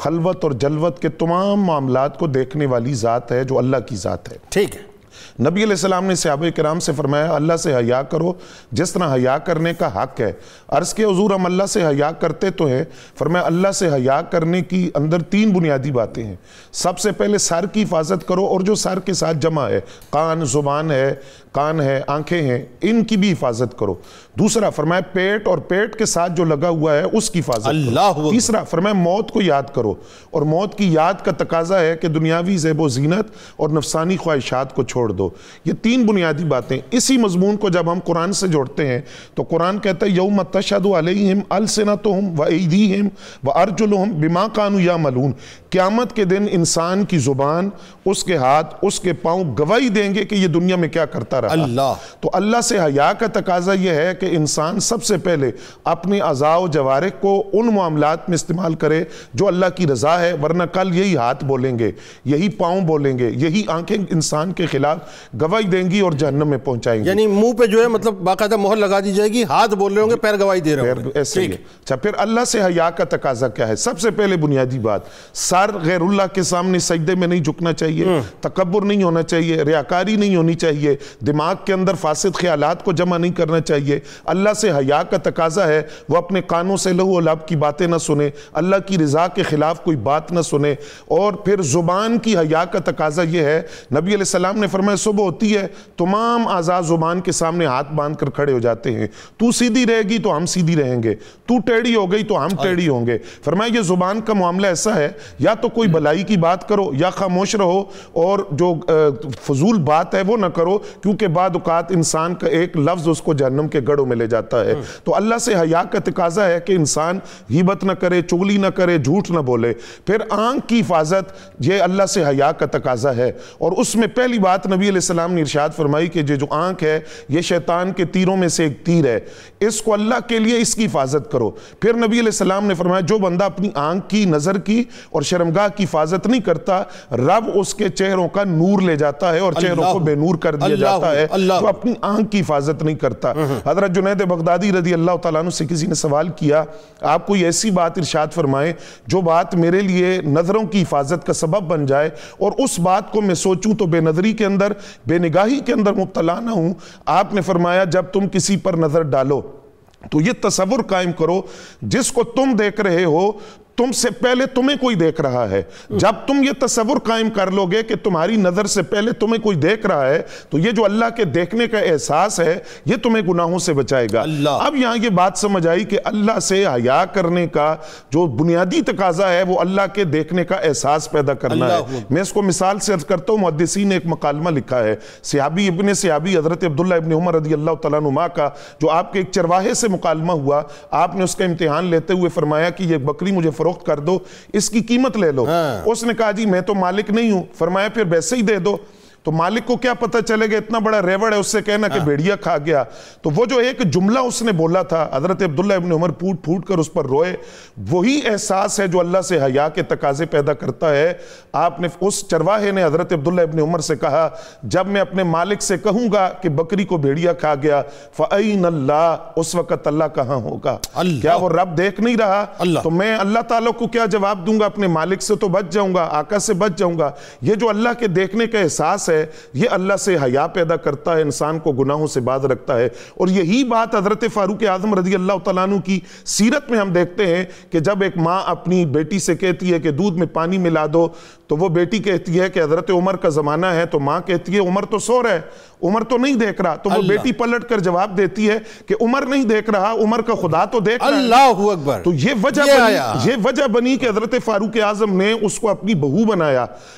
خلوت اور جلوت کے تمام معاملات کو دیکھنے والی ذات ہے، جو اللہ کی ذات ہے۔ ٹھیک ہے۔ نبی علیہ السلام نے صحابہ کرام سے فرمایا اللہ سے حیا کرو جس طرح حیا کرنے کا حق ہے۔ عرض کہ حضور ہم اللہ سے حیا کرتے تو ہیں؟ فرمایا اللہ سے حیا کرنے کی اندر 3 بنیادی باتیں ہیں۔ سب سے پہلے سر کی حفاظت کرو، اور جو سر کے ساتھ جمع ہے، کان، زبان ہے، کان ہے، آنکھیں ہیں، ان کی بھی حفاظت کرو۔ دوسرا فرمایا پیٹ، اور پیٹ کے ساتھ جو لگا ہوا ہے اس کی حفاظت کرو۔ تیسرا فرمایا موت کو یاد کرو، اور موت کی یاد کا تقاضا ہے کہ دنیاوی زیب و زینت اور نفسانی خواہشات کو چھوڑ دو۔ یہ 3 بنیادی باتیں۔ اسی مضمون کو جب ہم قرآن سے جوڑتے ہیں تو قرآن کہتا ہے یوم تشہد علیہم السنتہم وایدیہم وارجلہم بما کانوا یعملون۔ قیامت کے دن انسان کی زبان، اس کے ہاتھ، اس کے پاؤں گواہی دیں گے کہ یہ دنیا میں کیا کرتا رہا۔ اللہ تو اللہ سے حیا کا تقاضا یہ ہے کہ انسان سب سے پہلے اپنے اعضاء و جوارح کو ان معاملات میں استعمال کرے جو اللہ کی رضا ہے، ورنہ کل یہی ہاتھ بولیں گے، یہی پاؤں بولیں گے، یہی آنکھیں انسان کے خلاف گواہی دیں گی اور جہنم میں پہنچائیں گی۔ یعنی منہ پہ جو ہے مطلب باقاعدہ مہر لگا دی جائے گی، ہاتھ بول رہے ہوں گے، پیر گواہی دے رہے ہوں گے۔ ایسے ہی ہے۔ اچھا، پھر اللہ سے حیا کا تقاضا کیا ہے؟ سب سے پہلے بنیادی بات، سر غیر اللہ کے سامنے سجدے میں نہیں جھکنا چاہیے، تکبر نہیں ہونا چاہیے، ریاکاری نہیں ہونی چاہیے، دماغ کے اندر فاسد خیالات کو جمع نہیں کرنا چاہیے۔ اللہ سے حیا کا تقاضا ہے وہ اپنے کانوں سے لہو و لعب کی باتیں نہ سنے، اللہ کی رضا کے خلاف کوئی بات نہ سنے۔ اور پھر زبان کی حیا کا تقاضا یہ ہے، نبی علیہ السلام نے فرمایا صبح ہوتی ہے تمام اعضاء زبان کے سامنے ہاتھ باندھ کر کھڑے ہو جاتے ہیں، تو سیدھی رہے گی تو ہم سیدھی رہیں گے، تو ٹیڑھی ہو گئی تو ہم ٹیڑھی ہوں گے۔ فرمایا یہ زبان کا معاملہ ایسا ہے، یا تو کوئی بھلائی کی بات کرو یا خاموش رہو، اور جو فضول بات ہے وہ نہ کرو، کیونکہ بعد اوقات انسان کا ایک لفظ اس کو جہنم کے گڑھوں میں لے جاتا ہے۔ تو اللہ سے حیا کا تقاضا ہے کہ انسان غیبت نہ کرے، چغلی نہ کرے، جھوٹ نہ بولے۔ پھر آنکھ کی حفاظت، یہ اللہ سے حیا کا تقاضا ہے، اور اس میں پہلی بات نبی علیہ السلام نے ارشاد فرمائی کہ جو آنکھ ہے یہ شیطان کے تیروں میں سے ایک تیر ہے، اس کو اللہ کے لیے اس کی حفاظت کرو۔ پھر نبی علیہ السلام نے فرمایا جو بندہ اپنی آنکھ کی، نظر کی اور شرمگاہ کی حفاظت نہیں کرتا، رب اس کے چہروں کا نور لے جاتا ہے اور چہروں کو بے نور کر دیا جاتا ہے جو اپنی آنکھ کی حفاظت نہیں کرتا۔ حضرت جنید بغدادی رضی اللہ تعالیٰ عنہ سے کسی نے سوال کیا آپ کوئی ایسی بات ارشاد فرمائیں جو بات میرے لیے نظروں کی حفاظت کا سبب بن جائے، اور اس بات کو میں سوچوں تو بے نظری کے اندر، بے نگاہی کے اندر مبتلا نہ ہوں۔ آپ نے فرمایا جب تم کسی پر نظر ڈالو تو یہ تصور قائم کرو جس کو تم دیکھ رہے ہو تم سے پہلے تمہیں کوئی دیکھ رہا ہے۔ جب تم یہ تصور قائم کر لو گے کہ تمہاری نظر سے پہلے تمہیں کوئی دیکھ رہا ہے تو یہ جو اللہ کے دیکھنے کا احساس ہے یہ تمہیں گناہوں سے بچائے گا۔ اب یہاں یہ بات سمجھ آئی کہ اللہ سے حیا کرنے کا جو بنیادی تقاضا ہے وہ اللہ کے دیکھنے کا احساس پیدا کرنا ہے۔ میں اس کو مثال سے عرض کرتا ہوں، محدثین نے ایک مکالمہ لکھا ہے صحابی ابن صحابی حضرت عبداللہ ابن عمر رضی اللہ تعالیٰ عنہ کا، جو آپ کے ایک چرواہے سے مکالمہ ہوا، آپ نے اس کا امتحان لیتے ہوئے فرمایا کہ یہ بکری مجھے فروخت کر دو، اس کی قیمت لے لو۔ اس نے کہا جی میں تو مالک نہیں ہوں۔ فرمایا پھر ویسے ہی دے دو۔ تو مالک کو کیا پتہ چلے گا اتنا بڑا ریوڑ ہے، اس سے کہنا کہ بھیڑیا کھا گیا۔ تو وہ جو ایک جملہ اس نے بولا تھا، حضرت عبداللہ ابن عمر پھوٹ پھوٹ کر اس پر روئے، وہی احساس ہے جو اللہ سے حیا کے تقاضے پیدا کرتا ہے۔ آپ نے اس چرواہے نے حضرت عبداللہ ابن عمر سے کہا جب میں اپنے مالک سے کہوں گا کہ بکری کو بھیڑیا کھا گیا فَأَيْنَ اللَّهِ، اس وقت اللہ کہاں ہوگا؟ کیا وہ رب دیکھ نہیں رہا؟ تو میں اللہ تعالیٰ کو کیا جواب دوں گا؟ اپنے مالک سے تو بچ جاؤں گا، آقا سے بچ جاؤں گا۔ یہ جو اللہ کے دیکھنے کا احساس ہے یہ اللہ سے حیا پیدا کرتا ہے، انسان کو گناہوں سے باز رکھتا ہے۔ اور یہی بات حضرت فاروق اعظم رضی اللہ تعالیٰ عنہ کی سیرت میں ہم دیکھتے ہیں کہ جب ایک ماں اپنی بیٹی سے کہتی ہے کہ دودھ میں پانی ملا دو تو وہ بیٹی کہتی ہے کہ حضرت عمر کا زمانہ ہے، تو ماں کہتی ہے عمر تو سو رہا ہے، عمر تو نہیں دیکھ رہا۔ تو وہ بیٹی پلٹ کر جواب دیتی ہے کہ عمر نہیں دیکھ رہا، عمر کا خدا تو دیکھ رہا ہے۔ اللہ اکبر۔ تو یہ وجہ بنی کہ حضرت فاروق اعظم نے اس کو اپنی بہو بنایا،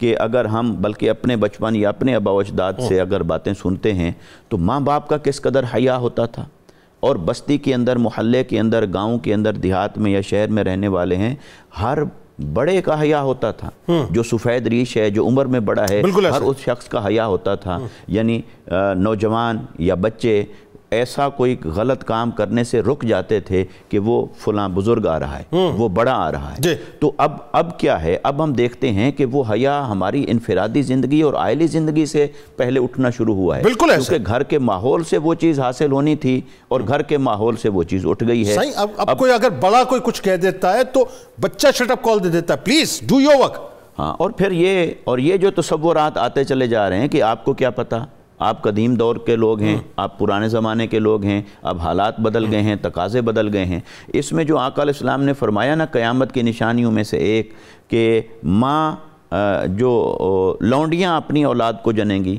کہ اگر ہم بلکہ اپنے بچپن یا اپنے آباء و اجداد سے اگر باتیں سنتے ہیں تو ماں باپ کا کس قدر حیا ہوتا تھا، اور بستی کے اندر، محلے کے اندر، گاؤں کے اندر، دیہات میں یا شہر میں رہنے والے ہیں، ہر بڑے کا حیا ہوتا تھا، جو سفید ریش ہے، جو عمر میں بڑا ہے، ہر اس شخص کا حیا ہوتا تھا. یعنی نوجوان یا بچے ایسا کوئی غلط کام کرنے سے رک جاتے تھے کہ وہ فلاں بزرگ آ رہا ہے، وہ بڑا آ رہا ہے. تو اب کیا ہے، اب ہم دیکھتے ہیں کہ وہ حیا ہماری انفرادی زندگی اور عائلی زندگی سے پہلے اٹھنا شروع ہوا ہے، کیونکہ گھر کے ماحول سے وہ چیز حاصل ہونی تھی اور گھر کے ماحول سے وہ چیز اٹھ گئی ہے. اب کوئی اگر بڑا کوئی کچھ کہہ دیتا ہے تو بچہ شٹ اپ کال دے دیتا ہے، پلیز ڈو یور ورک. ہاں، اور پھر یہ جو تصورات آتے چلے جا رہے ہیں کہ آپ کو کیا پتہ، آپ قدیم دور کے لوگ ہیں، آپ پرانے زمانے کے لوگ ہیں، اب حالات بدل گئے ہیں، تقاضے بدل گئے ہیں. اس میں جو آقا علیہ السلام نے فرمایا نا، قیامت کی نشانیوں میں سے ایک کہ ماں جو لونڈیاں اپنی اولاد کو جنیں گی،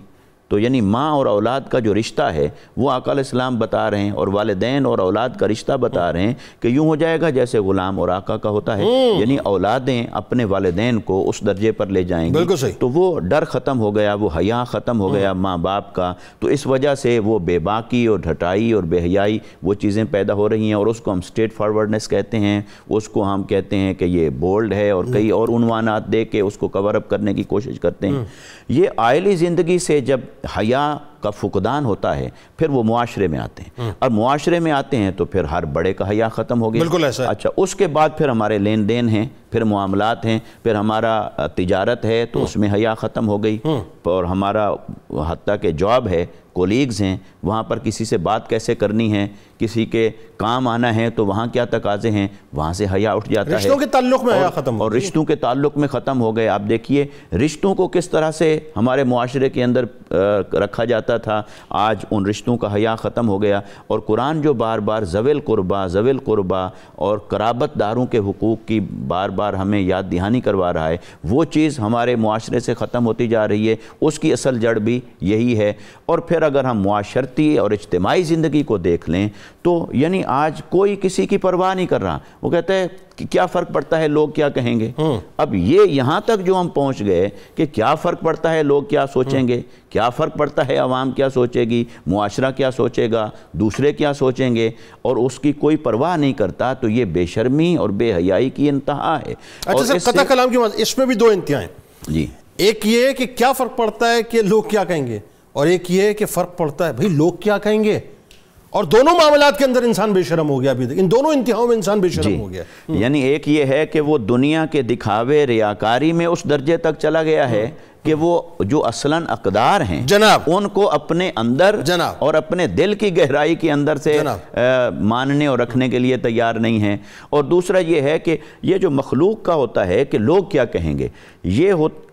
تو یعنی ماں اور اولاد کا جو رشتہ ہے وہ آقا علیہ السلام بتا رہے ہیں، اور والدین اور اولاد کا رشتہ بتا رہے ہیں کہ یوں ہو جائے گا جیسے غلام اور آقا کا ہوتا ہے. یعنی اولادیں اپنے والدین کو اس درجے پر لے جائیں گی. تو وہ ڈر ختم ہو گیا، وہ حیا ختم ہو گیا ماں باپ کا. تو اس وجہ سے وہ بے باکی اور ڈھٹائی اور بے حیائی وہ چیزیں پیدا ہو رہی ہیں، اور اس کو ہم اسٹریٹ فارورڈنس کہتے ہیں. اس کو ہم کہتے ہیں کہ یہ بولڈ ہے، اور کئی اور عنوانات دے کے اس کو کور اپ کرنے کی کوشش کرتے ہیں. یہ عائلی زندگی سے جب حیا کا فقدان ہوتا ہے پھر وہ معاشرے میں آتے ہیں، اور معاشرے میں آتے ہیں تو پھر ہر بڑے کا حیا ختم ہو گیا. بالکل ایسا ہے. اچھا، اس کے بعد پھر ہمارے لین دین ہیں، پھر معاملات ہیں، پھر ہمارا تجارت ہے تو اس میں حیا ختم ہو گئی، اور ہمارا حتیٰ کہ جاب ہے، کولیگز ہیں، وہاں پر کسی سے بات کیسے کرنی ہے، کسی کے کام آنا ہے تو وہاں کیا تقاضے ہیں، وہاں سے حیا اٹھ جاتا ہے. رشتوں کے تعلق میں حیا ختم ہو اور رشتوں کے تعلق میں ختم ہو گئے. آپ دیکھیے رشتوں کو کس طرح سے ہمارے معاشرے کے اندر رکھا جاتا تھا، آج ان رشتوں کا حیا ختم ہو گیا. اور قرآن جو بار بار ذوی القربا اور قرابت داروں کے حقوق کی بار بار ہمیں یاد دہانی کروا رہا ہے، وہ چیز ہمارے معاشرے سے ختم ہوتی جا رہی ہے. اس کی اصل جڑ بھی یہی ہے. اور پھر اگر ہم معاشرتی اور اجتماعی زندگی کو دیکھ لیں تو یعنی آج کوئی کسی کی پرواہ نہیں کر رہا. وہ کہتا ہے کہ کیا فرق پڑتا ہے لوگ کیا کہیں گے. اب یہ یہاں تک جو ہم پہنچ گئے کہ کیا فرق پڑتا ہے لوگ کیا سوچیں گے، کیا فرق پڑتا ہے عوام کیا سوچے گی، معاشرہ کیا سوچے گا، دوسرے کیا سوچیں گے، اور اس کی کوئی پرواہ نہیں کرتا. تو یہ بے شرمی اور بے حیائی کی انتہا ہے. اچھا سر، قطع کلام کی بات، اس میں بھی دو انتہایں ہیں. جی، ایک یہ ہے کہ کیا فرق پڑتا ہے کہ لوگ کیا کہیں گے، اور ایک یہ ہے کہ فرق پڑتا ہے بھئی لوگ کیا کہیں گے. اور دونوں معاملات کے اندر انسان بے شرم ہو گیا. ابھی ان دونوں انتہاؤں میں انسان بے شرم ہو گیا. یعنی ایک یہ ہے کہ وہ دنیا کے دکھاوے ریاکاری میں اس درجے تک چلا گیا ہے کہ وہ جو اصلاً اقدار ہیں جناب ان کو اپنے اندر اور اپنے دل کی گہرائی کے اندر سے ماننے اور رکھنے کے لیے تیار نہیں ہیں. اور دوسرا یہ ہے کہ یہ جو مخلوق کا ہوتا ہے کہ لوگ کیا کہیں گے،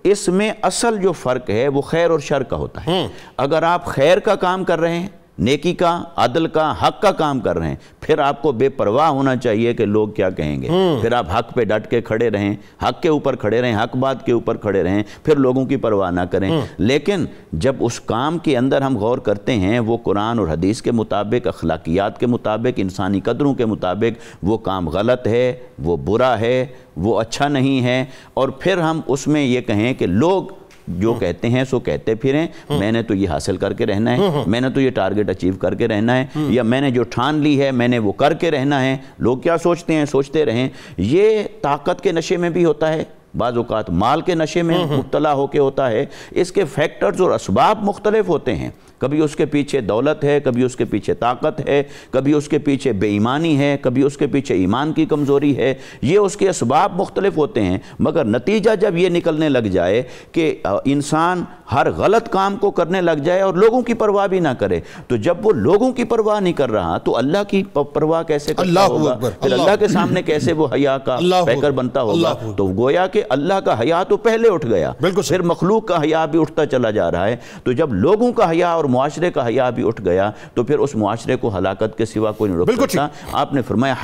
اس میں اصل جو فرق ہے وہ خیر اور شر کا ہوتا ہے. اگر آپ خیر کا کام کر رہے ہیں، نیکی کا، عدل کا، حق کا کام کر رہے ہیں، پھر آپ کو بے پرواہ ہونا چاہیے کہ لوگ کیا کہیں گے. پھر آپ حق پہ ڈٹ کے کھڑے رہیں، حق کے اوپر کھڑے رہیں، حق بات کے اوپر کھڑے رہیں، پھر لوگوں کی پرواہ نہ کریں. لیکن جب اس کام کے اندر ہم غور کرتے ہیں وہ قرآن اور حدیث کے مطابق، اخلاقیات کے مطابق، انسانی قدروں کے مطابق وہ کام غلط ہے، وہ برا ہے، وہ اچھا نہیں ہے، اور پھر ہم اس میں یہ کہیں کہ لوگ جو کہتے ہیں سو کہتے پھریں، میں نے تو یہ حاصل کر کے رہنا ہے، میں نے تو یہ ٹارگٹ اچیو کر کے رہنا ہے، یا میں نے جو ٹھان لی ہے میں نے وہ کر کے رہنا ہے، لوگ کیا سوچتے ہیں سوچتے رہیں. یہ طاقت کے نشے میں بھی ہوتا ہے، بعض اوقات مال کے نشے میں مبتلا ہو کے ہوتا ہے. اس کے فیکٹرز اور اسباب مختلف ہوتے ہیں. کبھی اس کے پیچھے دولت ہے، کبھی اس کے پیچھے طاقت ہے، کبھی اس کے پیچھے بے ایمانی ہے، کبھی اس کے پیچھے ایمان کی کمزوری ہے. یہ اس کے اسباب مختلف ہوتے ہیں، مگر نتیجہ جب یہ نکلنے لگ جائے کہ انسان ہر غلط کام کو کرنے لگ جائے اور لوگوں کی پرواہ بھی نہ کرے، تو جب وہ لوگوں کی پرواہ نہیں کر رہا تو اللہ کی پرواہ کیسے کرتا ہوگا، پھر اللہ کے سامنے کیسے وہ حیا کا پیکر بنتا ہوگا. تو گویا کہ اللہ کا حیا تو پہلے اٹھ گیا، پھر مخلوق کا حیا بھی اٹھتا چلا جا رہا ہے. تو جب لوگوں کا حیا اور معاشرے کا حیا بھی اٹھ گیا تو پھر اس معاشرے کو ہلاکت کے سوا کوئی نہیں روک سکتا. آپ نے فرمایا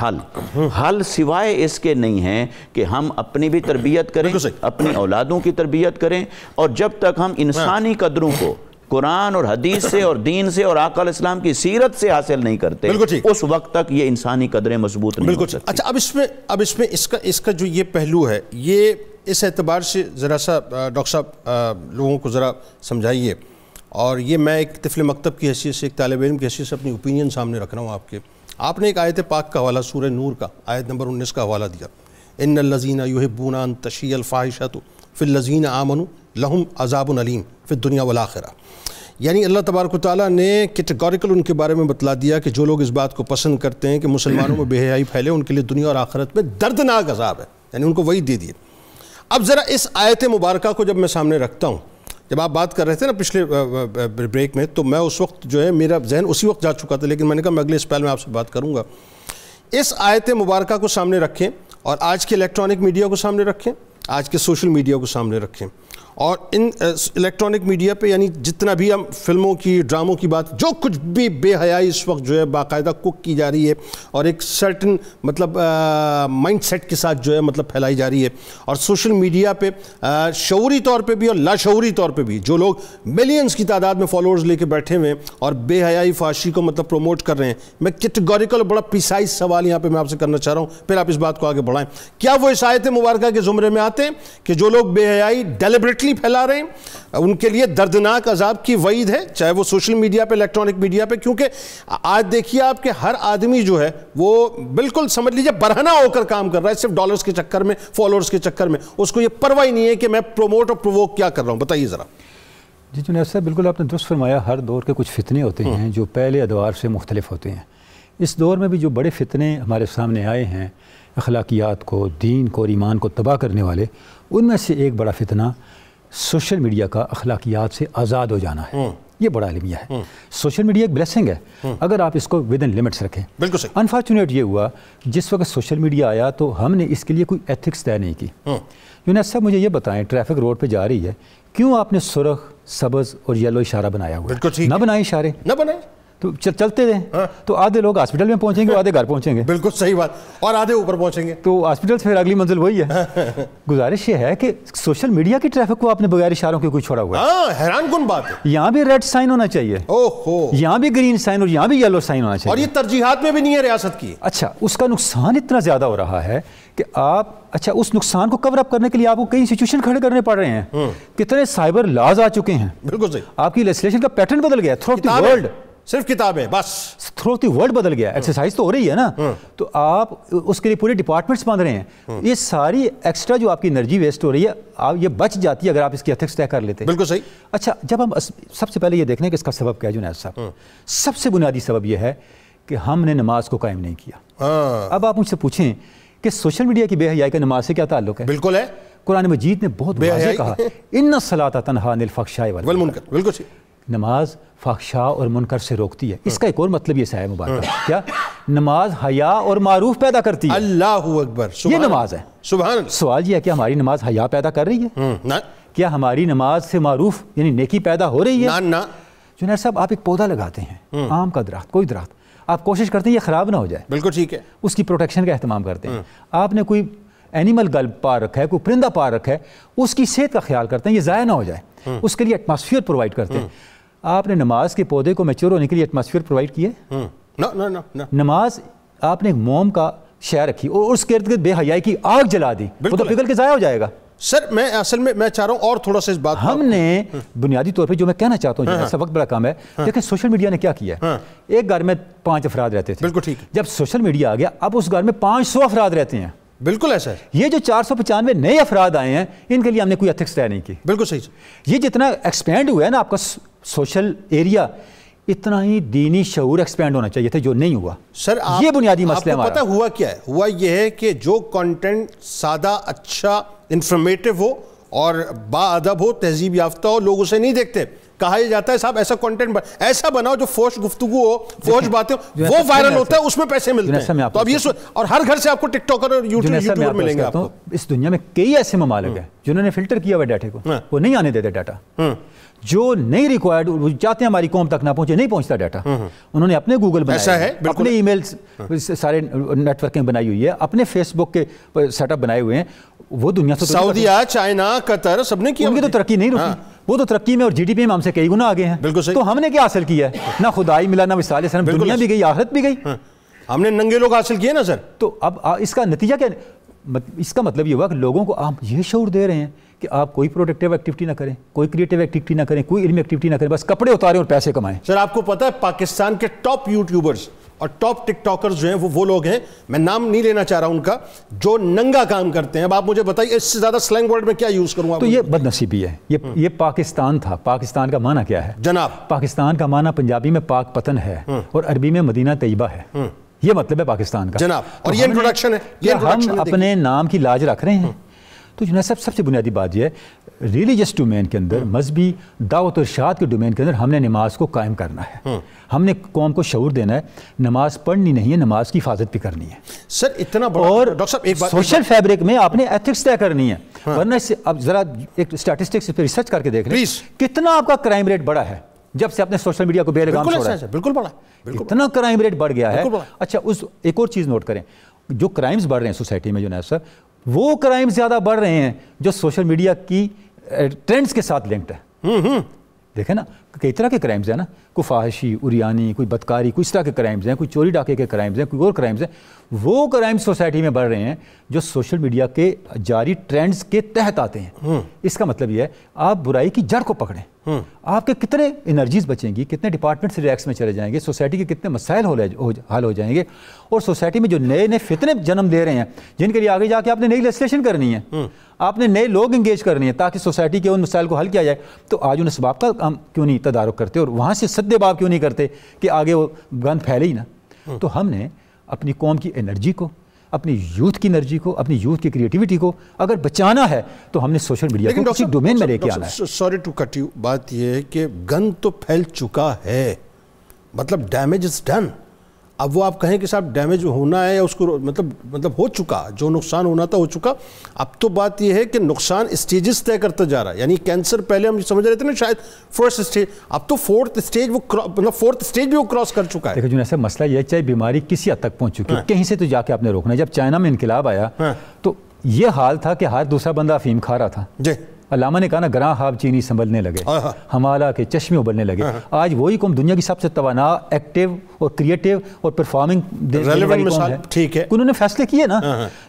حل سوائے اس کے نہیں ہے کہ ہم اپنی بھی تربیت کریں، اپنی اولادوں کی تربیت کریں، اور جب تک ہم انسانی قدروں کو قرآن اور حدیث سے اور دین سے اور آقا علیہ السلام کی سیرت سے حاصل نہیں کرتے اس وقت تک یہ انسانی قدریں مضبوط نہیں ہو سکتی۔ اچھا اب اس میں اس کا جو یہ پہلو ہے، یہ اس اعتبار سے ذرا سا ڈاکٹر صاحب لوگوں کو ذرا سمجھائیے، اور یہ میں ایک طفل مکتب کی حیثیت سے، ایک طالب علم کی حیثیت سے اپنی اوپینین سامنے رکھ رہا ہوں آپ کے۔ آپ نے ایک آیت پاک کا حوالہ سورہ نور کا آیت نمبر 19 کا حوالہ دیا، ان الذین یحبون ان تشیع الفاحشۃ فی الذین آمنوا لہم عذاب علیم فی الدنیا والآخرہ۔ یعنی اللہ تبارک و تعالیٰ نے کیٹیگوریکل ان کے بارے میں بتلا دیا کہ جو لوگ اس بات کو پسند کرتے ہیں کہ مسلمانوں میں بے حیائی پھیلے، ان کے لیے دنیا اور آخرت میں دردناک عذاب ہے، یعنی ان کو وہی دے دیے۔ اب ذرا اس آیت مبارکہ کو جب میں سامنے رکھتا ہوں، جب آپ بات کر رہے تھے نا پچھلے بریک میں، تو میں اس وقت جو ہے میرا ذہن اسی وقت جا چکا تھا، لیکن میں نے کہا میں اگلے اسپیل میں آپ سے بات کروں گا۔ اس آیت مبارکہ کو سامنے رکھیں اور آج کے الیکٹرانک میڈیا کو سامنے رکھیں، آج کے سوشل میڈیا کو سامنے رکھیں، اور ان الیکٹرانک میڈیا پہ یعنی جتنا بھی ہم فلموں کی، ڈراموں کی بات، جو کچھ بھی بے حیائی اس وقت جو ہے باقاعدہ کوک کی جا رہی ہے اور ایک سرٹن مطلب مائنڈ سیٹ کے ساتھ جو ہے مطلب پھیلائی جا رہی ہے، اور سوشل میڈیا پہ شعوری طور پہ بھی اور لاشعوری طور پہ بھی جو لوگ ملینز کی تعداد میں فالوورز لے کے بیٹھے ہوئے ہیں اور بے حیائی فحاشی کو مطلب پروموٹ کر رہے ہیں، میں کیٹیگوریکل بڑا پریسائز سوال یہاں پہ میں آپ سے کرنا چاہ رہا ہوں، پھر آپ اس بات کو آگے بڑھائیں۔ کیا وہ اس آیت مبارکہ کے زمرے میں آتے ہیں کہ جو لوگ بے حیائی ڈیلیبریٹلی پھیلا رہے ہیں ان کے لیے دردناک عذاب کی وعید ہے، چاہے وہ سوشل میڈیا پہ، الیکٹرانک میڈیا پہ؟ کیونکہ آج دیکھیے آپ کہ ہر آدمی جو ہے وہ بالکل سمجھ لیجئے برہنہ ہو کر کام کر رہا ہے، صرف ڈالرز کے چکر میں، فالوورز کے چکر میں، اس کو یہ پرواہ ہی نہیں ہے کہ میں پروموٹ اور پرووک کیا کر رہا ہوں۔ بتائیے ذرا۔ جی جنید صاحب، بالکل آپ نے درست فرمایا، ہر دور کے کچھ فتنے ہوتے ہیں جو پہلے ادوار سے مختلف ہوتے ہیں۔ اس دور میں بھی جو بڑے فتنے ہمارے سامنے آئے ہیں، اخلاقیات کو، دین کو اور ایمان کو تباہ کرنے والے، ان میں سے ایک بڑا فتنہ سوشل میڈیا کا اخلاقیات سے آزاد ہو جانا ہے۔ یہ بڑا المیہ ہے۔ سوشل میڈیا ایک بلیسنگ ہے اگر آپ اس کو ود ان لمٹس رکھیں۔ بالکل صحیح۔ انفارچونیٹ یہ ہوا جس وقت سوشل میڈیا آیا تو ہم نے اس کے لیے کوئی ایتھکس طے نہیں کی۔ جنید صاحب مجھے یہ بتائیں، ٹریفک روڈ پہ جا رہی ہے، کیوں آپ نے سرخ، سبز اور یلو اشارہ بنایا ہوا ہے؟ بالکل ٹھیک، نہ بنائیں اشارے، نہ بنائیں تو چلتے رہیں تو آدھے لوگ ہاسپٹل میں پہنچیں گے، آدھے گھر پہنچیں گے۔ بالکل صحیح بات، اور آدھے اوپر پہنچیں گے تو ہاسپٹل سے پھر اگلی منزل وہی ہے۔ گزارش یہ ہے کہ سوشل میڈیا کی ٹریفک کو آپ نے بغیر اشاروں کے کوئی چھوڑا ہوا ہے۔ ہاں، حیران کن بات ہے۔ یہاں بھی ریڈ سائن ہونا چاہیے، یہاں بھی گرین سائن اور یہاں بھی یلو سائن ہونا چاہیے، اور یہ ترجیحات میں بھی نہیں ہے ریاست کی۔ اچھا، اس کا نقصان اتنا زیادہ ہو رہا ہے کہ اچھا اس نقصان کو کور اپ کرنے کے لیے آپ کو کئی انسٹیٹیوشن کھڑے کرنے پڑ رہے ہیں، کتنے سائبر لاز آ چکے ہیں۔ بالکل صحیح، آپ کی لیجسلیشن کا پیٹرن بدل گیا، تھرو دی ورلڈ، صرف کتاب ہے بس، تھرو دی ورلڈ بدل گیا، ایکسرسائز تو ہو رہی ہے نا، تو آپ اس کے لیے پورے ڈپارٹمنٹس باندھ رہے ہیں۔ یہ ساری ایکسٹرا جو آپ کی انرجی ویسٹ ہو رہی ہے، آپ یہ بچ جاتی ہے اگر آپ اس کی ایتھکس طے کر لیتے۔ بالکل صحیح۔ اچھا، جب ہم سب سے پہلے یہ دیکھنے کہ اس کا سبب کیا ہے جنید صاحب، سب سے بنیادی سبب یہ ہے کہ ہم نے نماز کو قائم نہیں کیا۔ اب آپ مجھ سے پوچھیں کہ سوشل میڈیا کی بے حیائی کا نماز سے کیا تعلق ہے؟ بالکل ہے، قرآن مجید نے بہت واضح کہا، ان الصلاۃ تنہی عن الفحشاء والمنکر۔ بالکل صحیح، نماز فحشاء اور منکر سے روکتی ہے۔ اس کا ایک اور مطلب یہ ہے مبارکہ، کیا؟ نماز حیا اور معروف پیدا کرتی ہے۔ اللہ اکبر، یہ نماز ہے۔ سبحان اللہ۔ سوال یہ ہے کہ ہماری نماز حیا پیدا کر رہی ہے؟ نہ، کیا ہماری نماز سے معروف یعنی نیکی پیدا ہو رہی ہے؟ نہ۔ جنید صاحب، آپ ایک پودا لگاتے ہیں، آم کا درخت، کوئی درخت، آپ کوشش کرتے ہیں یہ خراب نہ ہو جائے، بالکل ٹھیک ہے، اس کی پروٹیکشن کا اہتمام کرتے ہیں۔ آپ نے کوئی اینیمل گل پال رکھا ہے، کوئی پرندہ پال رکھا ہے، اس کی صحت کا خیال کرتے ہیں یہ ضائع نہ ہو جائے، اس کے لیے ایٹماسفیئر پرووائڈ کرتے ہیں۔ آپ نے نماز کے پودے کو میچور ہونے کے لیے ایٹماسفیئر پرووائڈ کیے؟ نماز آپ نے ایک موم کا شے رکھی اور اس کے ارد گرد بے حیائی کی آگ جلا دی، وہ تو پگھل کے ضائع ہو جائے گا۔ سر میں اصل میں چاہ رہا ہوں اور تھوڑا سا اس بات ہم نے بنیادی طور پہ جو میں کہنا چاہتا ہوں، ایسا وقت بڑا کم ہے، دیکھیں سوشل میڈیا نے کیا کیا ہے۔ ایک گھر میں 5 افراد رہتے تھے، بالکل ٹھیک، جب سوشل میڈیا آ گیا اب اس گھر میں 500 افراد رہتے ہیں۔ بالکل ایسا ہے۔ یہ جو 495 نئے افراد آئے ہیں ان کے لیے ہم نے کوئی ایتھکس طے نہیں کی۔ بالکل صحیح۔ یہ جتنا ایکسپینڈ ہوا ہے نا آپ کا سوشل ایریا، اتنا ہی دینی شعور ایکسپینڈ ہونا چاہیے تھا جو نہیں ہوا۔ سر یہ بنیادی مسئلہ ہمارا، آپ کو پتہ ہوا کیا ہے؟ ہوا یہ ہے کہ جو کنٹینٹ سادہ، اچھا، انفارمیٹو ہو اور با ادب ہو، تہذیب یافتہ ہو، لوگ اسے نہیں دیکھتے۔ کہا یہ جاتا ہے صاحب ایسا کنٹینٹ ایسا بناؤ جو فوش گفتگو ہو، فوش باتیں، وہ وائرل ہوتا ہے، اس میں پیسے ملتے ہیں۔ تو اب یہ اور ہر گھر سے آپ کو ٹک ٹاکر اور یوٹیوبر ملیں گے آپ کو۔ اس دنیا میں کئی ایسے ممالک ہیں جنہوں نے فلٹر کیا ہوا ڈیٹا کو، وہ نہیں آنے دیتے ڈیٹا جو نہیں ریکوائرڈ، وہ چاہتے ہیں ہماری قوم تک نہ پہنچے، نہیں پہنچتا ڈیٹا۔ انہوں نے اپنے گوگل بنائے، اپنے ای میلز سارے نیٹ ورکنگ بنائی ہوئی ہے، اپنے فیس بک کے سیٹ اپ بنائے ہوئے ہیں، وہ دنیا سے سعودیہ، چائنا، قطر، سب نے کیا، ان کی تو ترقی نہیں رکی۔ وہ تو ترقی میں اور جی ڈی پی میں ہم سے کئی گنا آگے ہیں. بالکل صحیح. تو ہم نے کیا حاصل کیا ہے؟ نہ خدائی ملا، نہ وصال سلام، دنیا بھی گئی، آخرت بھی گئی. ہم نے ننگے لوگ حاصل کیے نا سر. تو اب اس کا نتیجہ کیا؟ اس کا مطلب یہ ہوا کہ لوگوں کو آپ یہ شعور دے رہے ہیں کہ آپ کوئی پروڈکٹیو ایکٹیویٹی نہ کریں، کوئی کریٹیو ایکٹیویٹی نہ کریں، کوئی علمی ایکٹیویٹی نہ کریں، بس کپڑے اتاریں اور پیسے کمائیں. سر آپ کو پتہ ہے پاکستان کے ٹاپ یوٹیوبرز اور ٹاپ ٹک ٹاکرز جو ہیں وہ لوگ ہیں، میں نام نہیں لینا چاہ رہا ان کا، جو ننگا کام کرتے ہیں. اب آپ مجھے بتائیے اس سے زیادہ سلینگ ورڈ میں کیا یوز کروں گا؟ تو یہ بد نصیبی ہے. یہ پاکستان تھا. پاکستان کا معنی کیا ہے جناب؟ پاکستان کا معنی پنجابی میں پاک پتن ہے اور عربی میں مدینہ طیبہ ہے. یہ مطلب ہے پاکستان کا جناب. اور یہ انٹروڈکشن ہے. ہم اپنے نام کی لاج رکھ رہے ہیں. تو جناب سب سے بنیادی بات یہ ہے، ریلیجس ڈومین کے اندر، مذہبی دعوت و ارشاد کے ڈومین کے اندر ہم نے نماز کو قائم کرنا ہے. ہم نے قوم کو شعور دینا ہے نماز پڑھنی نہیں ہے، نماز کی حفاظت بھی کرنی ہے. سر اتنا بڑا، اور ڈاکٹر صاحب ایک بات، سوشل فیبرک میں آپ نے ایتھکس طے کرنی ہے. ورنہ اس سے اب ذرا ایک اسٹیٹسٹکس پہ ریسرچ کر کے دیکھ لیں کتنا آپ کا کرائم ریٹ بڑھا ہے جب سے آپ نے سوشل میڈیا کو بے لگام چھوڑا ہے. بالکل بڑا، اتنا کرائم ریٹ بڑھ گیا ہے. اچھا ایک اور چیز نوٹ کریں، جو کرائمز بڑھ رہے ہیں سوسائٹی میں جناب صاحب، وہ کرائم زیادہ بڑھ رہے ہیں جو سوشل میڈیا کی ٹرینڈز کے ساتھ لنکڈ ہے. دیکھیں نا کئی طرح کے کرائمز ہیں نا، کوئی فحاشی، اریانی، کوئی بدکاری، کوئی اس طرح کے کرائمز ہیں، کوئی چوری ڈاکے کے کرائمز ہیں، کوئی اور کرائمز ہیں. وہ کرائم سوسائٹی میں بڑھ رہے ہیں جو سوشل میڈیا کے جاری ٹرینڈز کے تحت آتے ہیں. اس کا مطلب یہ ہے آپ برائی کی جڑ کو پکڑیں. آپ کے کتنے انرجیز بچیں گی، کتنے ڈپارٹمنٹس ریلیکس میں چلے جائیں گے، سوسائٹی کے کتنے مسائل حل ہو جائیں گے. اور سوسائٹی میں جو نئے فتنے جنم لے رہے ہیں جن کے لیے آگے جا کے آپ نے نئی لیجسلیشن کرنی ہے، آپ نے نئے لوگ انگیج کرنی ہے تاکہ سوسائٹی کے ان مسائل کو حل کیا جائے. تو آج ان اسباب کا ہم کیوں نہیں تدارک کرتے اور وہاں سے سدے باب کیوں نہیں کرتے کہ آگے وہ گند پھیلے ہی نا. تو ہم نے اپنی قوم کی انرجی کو، اپنی یوتھ کی انرجی کو، اپنی یوتھ کی کریٹیوٹی کو اگر بچانا ہے تو ہم نے سوشل میڈیا کو کسی ڈومین میں لے کے آنا ہے. سوری ٹو کٹ یو، بات یہ ہے کہ گند تو پھیل چکا ہے، مطلب ڈیمیج از ڈن. اب وہ آپ کہیں کہ صاحب ڈیمیج ہونا ہے یا اس کو مطلب ہو چکا، جو نقصان ہونا تھا ہو چکا. اب تو بات یہ ہے کہ نقصان اسٹیجز طے کرتا جا رہا ہے. یعنی کینسر پہلے ہم سمجھ رہے تھے نا شاید فرسٹ اسٹیج، اب تو فورتھ اسٹیج بھی وہ کراس کر چکا ہے. دیکھو جو ایسا مسئلہ یہ چاہے بیماری کسی حد تک پہنچ چکی ہے، کہیں سے تو جا کے آپ نے روکنا ہے. جب چائنا میں انقلاب آیا تو یہ حال تھا کہ ہر دوسرا بندہ افیم کھا رہا تھا. جی علامہ نے کہا نا گراں خواب چینی سنبھلنے لگے، ہمالا کے چشمے ابلنے لگے. آج وہی قوم دنیا کی سب سے توانا، ایکٹیو اور کریٹیو اور پرفارمنگ قوم ہے. ٹھیک ہے، انہوں نے فیصلے کیے نا.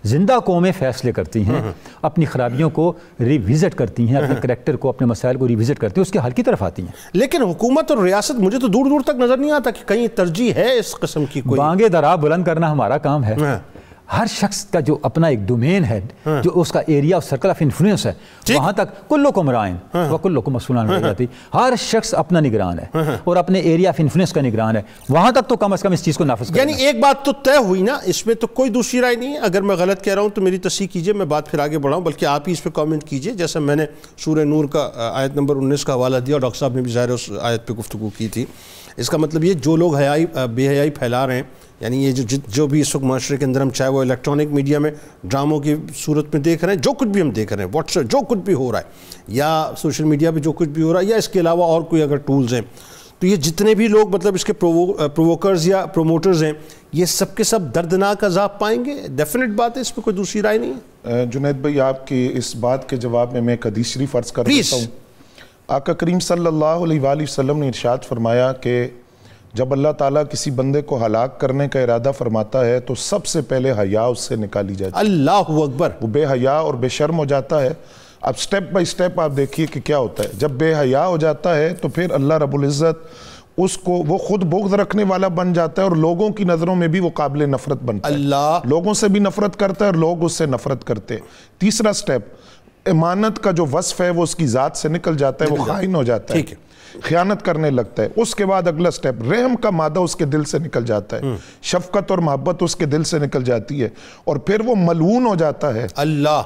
زندہ قومیں فیصلے کرتی ہیں، اپنی خرابیوں کو ریوزٹ کرتی ہیں، اپنے کریکٹر کو، اپنے مسائل کو ریوزٹ کرتی ہیں، اس کے حل کی طرف آتی ہیں. لیکن حکومت اور ریاست مجھے تو دور دور تک نظر نہیں آتا کہ کہیں ترجیح ہے اس قسم کی کوئی. بانگے درا بلند کرنا ہمارا کام ہے. ہر شخص کا جو اپنا ایک ڈومین ہے، جو اس کا ایریا سرکل آف انفلوئنس ہے، وہاں تک کلکم رائن وکلکم مسئولان ہو جاتی. ہر شخص اپنا نگران ہے اور اپنے ایریا آف انفلوئنس کا نگران ہے. وہاں تک تو کم از کم اس چیز کو نافذ کرنا. یعنی ایک بات تو طے ہوئی نا، اس میں تو کوئی دوسری رائے نہیں ہے. اگر میں غلط کہہ رہا ہوں تو میری تصحیح کیجئے، میں بات پھر آگے بڑھاؤں، بلکہ آپ ہی اس پہ کامنٹ کیجئے. جیسا میں نے سورہ نور کا آیت نمبر 19 کا حوالہ دیا اور ڈاکٹر صاحب نے بھی ظاہر اس آیت پہ گفتگو کی تھی. اس کا مطلب یہ جو لوگ بے حیائی پھیلا رہے ہیں، یعنی یہ جو بھی اس وقت معاشرے کے اندر ہم چاہے وہ الیکٹرانک میڈیا میں ڈراموں کی صورت میں دیکھ رہے ہیں، جو کچھ بھی ہم دیکھ رہے ہیں، واٹس ایپ جو کچھ بھی ہو رہا ہے، یا سوشل میڈیا پہ جو کچھ بھی ہو رہا ہے، یا اس کے علاوہ اور کوئی اگر ٹولز ہیں، تو یہ جتنے بھی لوگ مطلب اس کے پرووکرز یا پروموٹرز ہیں، یہ سب کے سب دردناک عذاب پائیں گے. ڈیفینیٹ بات ہے، اس پہ کوئی دوسری رائے نہیں ہے. جنید بھائی آپ کی اس بات کے جواب میں ایک حدیث شریف عرض کر دیتا ہوں. آقا کریم صلی اللہ علیہ وآلہ وسلم نے ارشاد فرمایا کہ جب اللہ تعالیٰ کسی بندے کو ہلاک کرنے کا ارادہ فرماتا ہے تو سب سے پہلے حیا اس سے نکالی جاتی ہے. اللہ اکبر. وہ بے حیا اور بے شرم ہو جاتا ہے. اب سٹیپ بائی سٹیپ آپ دیکھیے کہ کیا ہوتا ہے. جب بے حیا ہو جاتا ہے تو پھر اللہ رب العزت اس کو وہ خود بغض رکھنے والا بن جاتا ہے اور لوگوں کی نظروں میں بھی وہ قابل نفرت بنتا ہے. لوگوں سے بھی نفرت کرتا ہے اور لوگ اس سے نفرت کرتے ہیں. تیسرا سٹیپ، امانت کا جو وصف ہے وہ اس کی ذات سے نکل جاتا ہے، وہ خائن ہو جاتا ہے، خیانت کرنے لگتا ہے. اس کے بعد اگلا سٹیپ، رحم کا مادہ اس کے دل سے نکل جاتا ہے، شفقت اور محبت اس کے دل سے نکل جاتی ہے اور پھر وہ ملعون ہو جاتا ہے.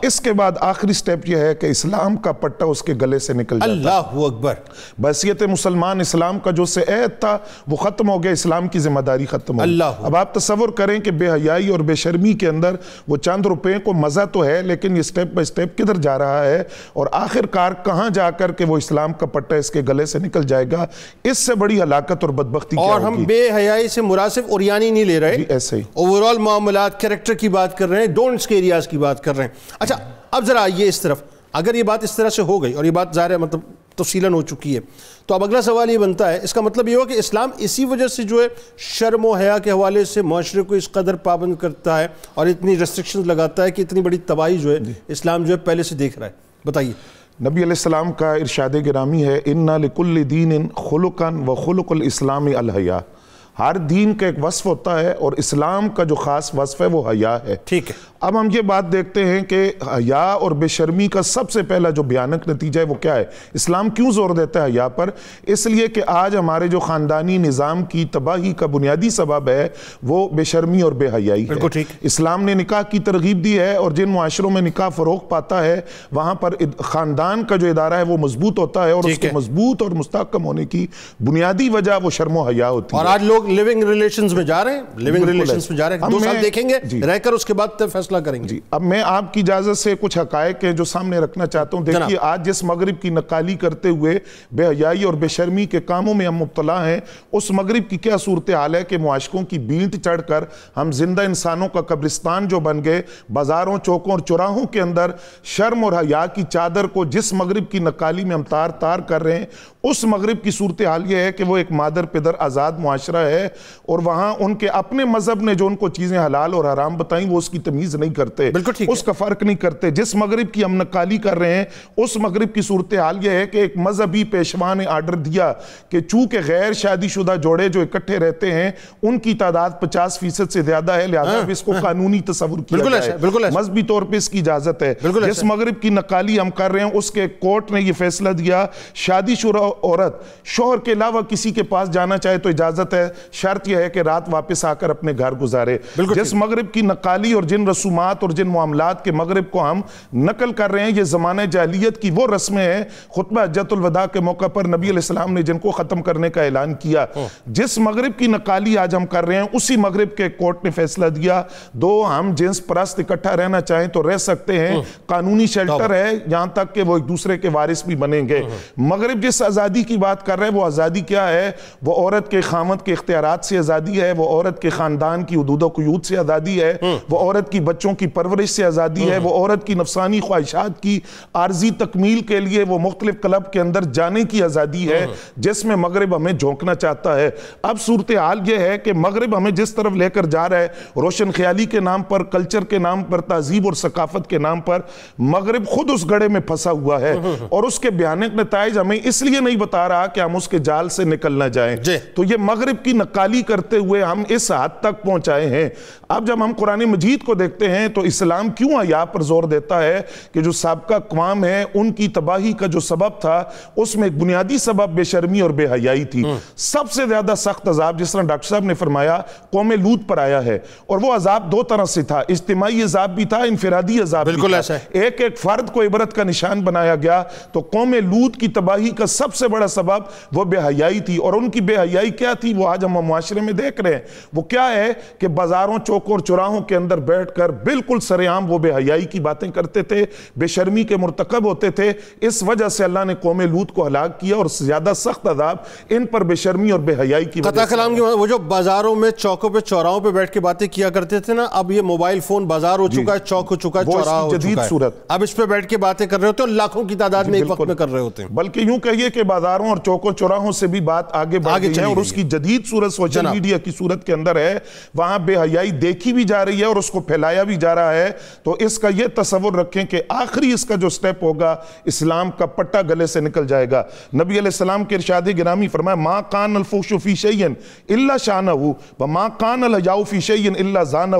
اس کے بعد آخری سٹیپ یہ ہے کہ اسلام کا پٹا اس کے گلے سے نکل جاتا ہے. اللہ اکبر. بحیثیت مسلمان اسلام کا جو سے عہد تھا وہ ختم ہو گیا، اسلام کی ذمہ داری ختم ہو گئی. اب آپ تصور کریں کہ بے حیائی اور بے شرمی کے اندر وہ چند روپے کو مزہ تو ہے، لیکن یہ سٹیپ بائی سٹیپ کدھر جا رہا ہے اور آخر کار کہاں جا کر کے وہ اسلام کا پٹا اس کے گلے سے نکل جائے گا. اس سے بڑی ہلاکت اور بدبختی کیا ہوگی. اور ہم بے حیائی سے مراد صرف اوریانی نہیں لے رہے، ایسے ہی اوورال معاملات، کریکٹر کی بات کر رہے ہیں، ڈونٹس کے ایریاز کی بات کر رہے ہیں. اچھا اب ذرا آئیے اس طرف. اگر یہ بات اس طرح سے ہو گئی اور یہ بات ظاہر ہے مطلب تفصیلاً ہو چکی ہے، تو اب اگلا سوال یہ بنتا ہے، اس کا مطلب یہ ہوا کہ اسلام اسی وجہ سے جو ہے شرم و حیا کے حوالے سے معاشرے کو اس قدر پابند کرتا ہے اور اتنی ریسٹرکشنز لگاتا ہے کہ اتنی بڑی تباہی جو ہے اسلام جو ہے پہلے سے دیکھ رہا ہے؟ بتائیے۔ نبی علیہ السلام کا ارشاد گرامی ہے اِنَّ لِكُلِّ دِينٍ خُلُقًا وَخُلُقُ الْإِسْلَامِ الْحَيَاءُ، ہر دین کا ایک وصف ہوتا ہے اور اسلام کا جو خاص وصف ہے وہ حیا ہے۔ ٹھیک ہے، اب ہم یہ بات دیکھتے ہیں کہ حیا اور بے شرمی کا سب سے پہلا جو بھیانک نتیجہ ہے وہ کیا ہے؟ اسلام کیوں زور دیتا ہے حیا پر؟ اس لیے کہ آج ہمارے جو خاندانی نظام کی تباہی کا بنیادی سبب ہے وہ بے شرمی اور بے حیائی ہے۔ بالکل ٹھیک۔ اسلام نے نکاح کی ترغیب دی ہے اور جن معاشروں میں نکاح فروغ پاتا ہے وہاں پر خاندان کا جو ادارہ ہے وہ مضبوط ہوتا ہے، اور اس کے مضبوط اور مستحکم ہونے کی بنیادی وجہ وہ شرم و حیا ہوتی ہے۔ اور آج لوگ لیونگ ریلیشنز میں جا رہے ہیں، لیونگ ریلیشنز میں جا رہے ہیں، 2 سال دیکھیں گے رہ کر اس کے بعد فیصلہ کریں گے۔ اب میں آپ کی اجازت سے کچھ حقائق ہیں جو سامنے رکھنا چاہتا ہوں۔ دیکھیے آج جس مغرب کی نقالی کرتے ہوئے بے حیائی اور بے شرمی کے کاموں میں ہم مبتلا ہیں، اس مغرب کی کیا صورتحال ہے کہ معاشقوں کی بینٹ چڑھ کر ہم زندہ انسانوں کا قبرستان جو بن گئے، بازاروں چوکوں اور چوراہوں کے اندر شرم اور حیا کی چادر کو جس مغرب کی نقالی میں ہم تار تار کر رہے ہیں، اس مغرب کی صورتحال یہ ہے کہ وہ ایک مادر پدر آزاد معاشرہ ہے، اور وہاں ان کے اپنے مذہب نے جو ان کو چیزیں حلال اور حرام بتائیں وہ اس کی تمیز نہیں کرتے، اس کا فرق نہیں کرتے۔ جس مغرب کی ہم نقالی کر رہے ہیں اس مغرب کی صورتحال یہ ہے کہ ایک مذہبی پیشوا نے آرڈر دیا کہ چونکہ غیر شادی شدہ جوڑے جو اکٹھے رہتے ہیں ان کی تعداد 50% سے زیادہ ہے، لہذا اس کو قانونی تصور کیا جائے، مذہبی طور پہ اس کی اجازت ہے۔ جس مغرب کی نقالی ہم کر رہے ہیں اس کے کورٹ نے یہ فیصلہ دیا شادی شدہ عورت شوہر کے علاوہ کسی کے پاس جانا چاہے تو اجازت ہے، شرط یہ ہے کہ رات واپس آ کر اپنے گھر گزارے۔ جس مغرب کی نقالی اور جن رسومات اور جن معاملات کے مغرب کو ہم نقل کر رہے ہیں یہ زمانہ جاہلیت کی وہ رسمیں ہیں، خطبہ حجۃ الوداع کے موقع پر نبی علیہ السلام نے جن کو ختم کرنے کا اعلان کیا۔ جس مغرب کی نقالی آج ہم کر رہے ہیں اسی مغرب کے کورٹ نے فیصلہ دیا دو ہم جنس پرست اکٹھا رہنا چاہیں تو رہ سکتے ہیں، قانونی شیلٹر ہے یہاں تک کہ وہ ایک دوسرے کے وارث بھی بنیں گے۔ مغرب جس آزادی کی بات کر رہے ہیں وہ آزادی کیا ہے؟ وہ عورت کے خامد کے اختیارات سے آزادی ہے، وہ عورت کے خاندان کی حدود و قیود سے آزادی ہے، وہ عورت کی بچوں کی پرورش سے آزادی ہے، وہ عورت کی نفسانی خواہشات کی عارضی تکمیل کے لیے وہ مختلف کلب کے اندر جانے کی آزادی ہے جس میں مغرب ہمیں جھونکنا چاہتا ہے۔ اب صورتحال یہ ہے کہ مغرب ہمیں جس طرف لے کر جا رہا ہے روشن خیالی کے نام پر، کلچر کے نام پر، تہذیب اور ثقافت کے نام پر، مغرب خود اس گڑھے میں پھنسا ہوا ہے اور اس کے بھیانک نتائج ہمیں اس لیے نہیں بتا رہا کہ ہم اس کے جال سے نکل نہ جائیں۔ تو یہ مغرب کی نقالی کرتے ہوئے ہم اس حد تک پہنچائے ہیں۔ اب جب ہم قرآن مجید کو دیکھتے ہیں تو اسلام کیوں حیا پر زور دیتا ہے کہ جو سابقہ اقوام ہیں ان کی تباہی کا جو سبب تھا اس میں ایک بنیادی سبب بے شرمی اور بے حیائی تھی۔ سب سے زیادہ سخت عذاب جس طرح ڈاکٹر صاحب نے فرمایا قوم لوط پر آیا ہے، اور وہ عذاب دو طرح سے تھا، اجتماعی عذاب بھی تھا، انفرادی عذاب بھی تھا۔ ایک ایک فرد کو عبرت کا نشان بنایا گیا، تو قوم لوط کی تباہی کا سب سے بڑا سبب وہ بے حیائی تھی، اور ان کی بے حیائی کیا تھی وہ آج ہم معاشرے میں دیکھ رہے ہیں۔ وہ کیا ہے کہ بازاروں چوکوں اور چوراہوں کے اندر بیٹھ کر بالکل سر عام وہ بے حیائی کی باتیں کرتے تھے، بے شرمی کے مرتکب ہوتے تھے۔ اس وجہ سے اللہ نے قوم لوط کو ہلاک کیا اور زیادہ سخت عذاب ان پر بے شرمی اور بے حیائی کی وجہ سے۔ قطع کلام کی وہ جو بازاروں میں چوکوں پہ چوراہوں پہ بیٹھ کے باتیں کیا کرتے تھے نا، اب یہ موبائل فون بازار ہو چکا ہے، چوک ہو چکا ہے، چوراہ ہو چکا ہے، اب اس پہ بیٹھ کے باتیں کر رہے ہوتے ہیں، لاکھوں کی تعداد میں ایک وقت میں کر رہے ہوتے ہیں۔ بلکہ یوں کہیے کہ بازاروں اور چوکوں چوراہوں سے بھی بات آگے بڑھ گئی ہے، اور اس کی جدید صورت سوشل میڈیا کی صورت کے اندر ہے، وہاں بے حیائی دیکھی بھی جا رہی ہے اور اس کو پھیلایا بھی جا رہا ہے۔ تو اس کا یہ تصور رکھیں کہ آخری اس کا جو سٹیپ ہوگا اسلام کا پٹا گلے سے نکل جائے گا۔ نبی علیہ السلام کے ارشاد گرامی فرمایا ما کان الفحش فی شیء الا شانہ وما کان الحیاء فی شیء الا زانہ،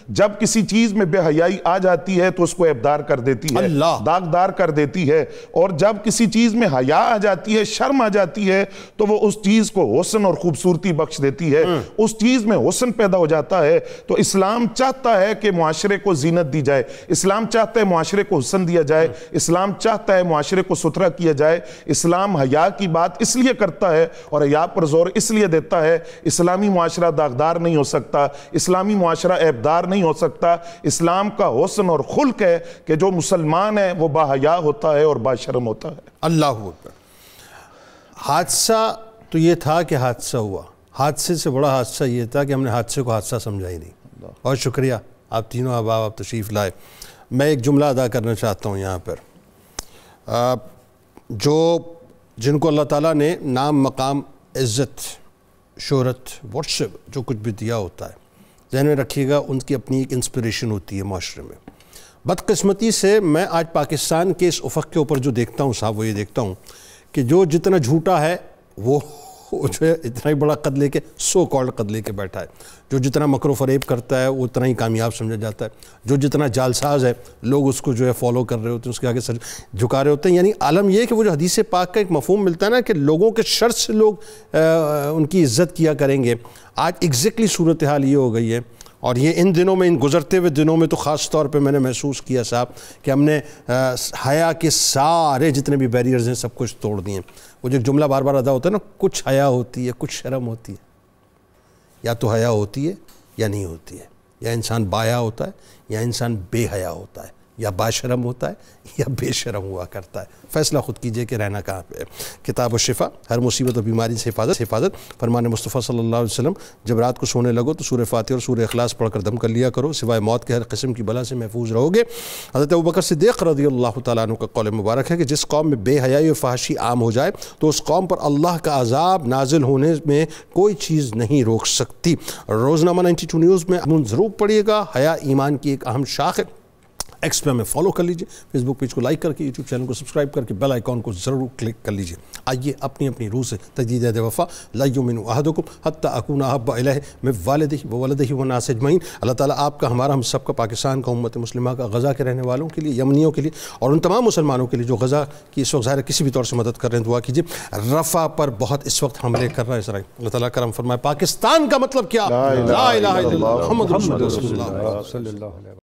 جب کسی چیز میں بے حیائی آ جاتی ہے تو اس کو عیبدار کر دیتی ہے، داغدار کر دیتی ہے، اور جب کسی چیز میں حیا آ جاتی ہے، شرم آ جاتی ہے تو وہ اس چیز کو حسن اور خوبصورتی بخش دیتی ہے، اس چیز میں حسن پیدا ہو جاتا ہے۔ تو اسلام چاہتا ہے کہ معاشرے کو زینت دی جائے، اسلام چاہتا ہے معاشرے کو حسن دیا جائے، اسلام چاہتا ہے معاشرے کو ستھرا کیا جائے۔ اسلام حیا کی بات اس لیے کرتا ہے اور حیا پر زور اس لیے دیتا ہے، اسلامی معاشرہ داغدار نہیں ہو سکتا، اسلامی معاشرہ عیبدار نہیں ہو سکتا۔ اسلام کا حسن اور خلق ہے کہ جو مسلمان ہے وہ باحیا ہوتا ہے اور باشرم ہوتا ہے۔ اللہ اکبر۔ حادثہ تو یہ تھا کہ حادثہ ہوا، حادثے سے بڑا حادثہ یہ تھا کہ ہم نے حادثے کو حادثہ سمجھا ہی نہیں۔ بہت شکریہ آپ تینوں احباب، آپ تشریف لائے۔ میں ایک جملہ ادا کرنا چاہتا ہوں یہاں پر جن کو اللہ تعالیٰ نے نام مقام عزت شہرت واٹس جو کچھ بھی دیا ہوتا ہے، ذہن میں رکھیے گا ان کی اپنی ایک انسپریشن ہوتی ہے معاشرے میں. بدقسمتی سے میں آج پاکستان کے اس افق کے اوپر جو دیکھتا ہوں صاحب، وہ یہ دیکھتا ہوں کہ جو جتنا جھوٹا ہے وہ جو ہے اتنا ہی بڑا قد لے کے سو کالڈ قد لے کے بیٹھا ہے. جو جتنا مکر و فریب کرتا ہے وہ اتنا ہی کامیاب سمجھا جاتا ہے. جو جتنا جالساز ہے لوگ اس کو جو ہے فالو کر رہے ہوتے ہیں، اس کے آگے سر جھکا رہے ہوتے ہیں. یعنی عالم یہ ہے کہ وہ جو حدیث پاک کا ایک مفہوم ملتا ہے نا کہ لوگوں کے شر سے لوگ ان کی عزت کیا کریں گے، آج ایگزیکٹلی صورتحال یہ ہو گئی ہے. اور یہ ان دنوں میں، ان گزرتے ہوئے دنوں میں تو خاص طور پہ میں نے محسوس کیا صاحب کہ ہم نے حیا کے سارے جتنے بھی بیریئرز ہیں سب کچھ توڑ دیے. وہ جو جملہ بار بار ادا ہوتا ہے نا، کچھ حیا ہوتی ہے کچھ شرم ہوتی ہے. یا تو حیا ہوتی ہے یا نہیں ہوتی ہے، یا انسان باحیا ہوتا ہے یا انسان بے حیا ہوتا ہے، یا باشرم ہوتا ہے یا بے شرم ہوا کرتا ہے. فیصلہ خود کیجئے کہ رہنا کہاں پہ ہے. کتاب الشفا، ہر مصیبت و بیماری سے حفاظت. فرمان مصطفیٰ صلی اللہ علیہ وسلم، جب رات کو سونے لگو تو سورہ فاتحہ اور سورہ اخلاص پڑھ کر دم کر لیا کرو، سوائے موت کے ہر قسم کی بلا سے محفوظ رہو گے. حضرت ابوبکر صدیق رضی اللہ تعالیٰ عنہ کا قول مبارک ہے کہ جس قوم میں بے حیائی و فحاشی عام ہو جائے تو اس قوم پر اللہ کا عذاب نازل ہونے میں کوئی چیز نہیں روک سکتی. روزنامہ 92 نیوز میں ضرور پڑھیے گا. حیا ایمان کی ایک اہم شاخ ہے. ایکس پہ ہمیں فالو کر لیجئے، فیس بک پیج کو لائک کر کے، یوٹیوب چینل کو سبسکرائب کر کے بیل آئیکن کو ضرور کلک کر لیجئے. آئیے اپنی اپنی روح سے تجدید عہد وفا. لا یؤمن احدکم حتی اکون احب الیہ من والدہ وولدہ والناس اجمعین. اللہ تعالیٰ آپ کا، ہمارا، ہم سب کا، پاکستان کا، امت مسلمہ کا، غزہ کے رہنے والوں کے لیے، یمنیوں کے لیے اور ان تمام مسلمانوں کے لیے جو غزہ کی اس وقت ظاہر کسی بھی طور سے مدد کر رہے ہیں، دعا کیجئے. رفح پر بہت اس وقت حملے کر رہا ہے اسرائیل. اللہ تعالیٰ کرم فرمائے. پاکستان کا مطلب کیا؟ لا الہ الا اللہ محمد رسول اللہ صلی اللہ علیہ وسلم.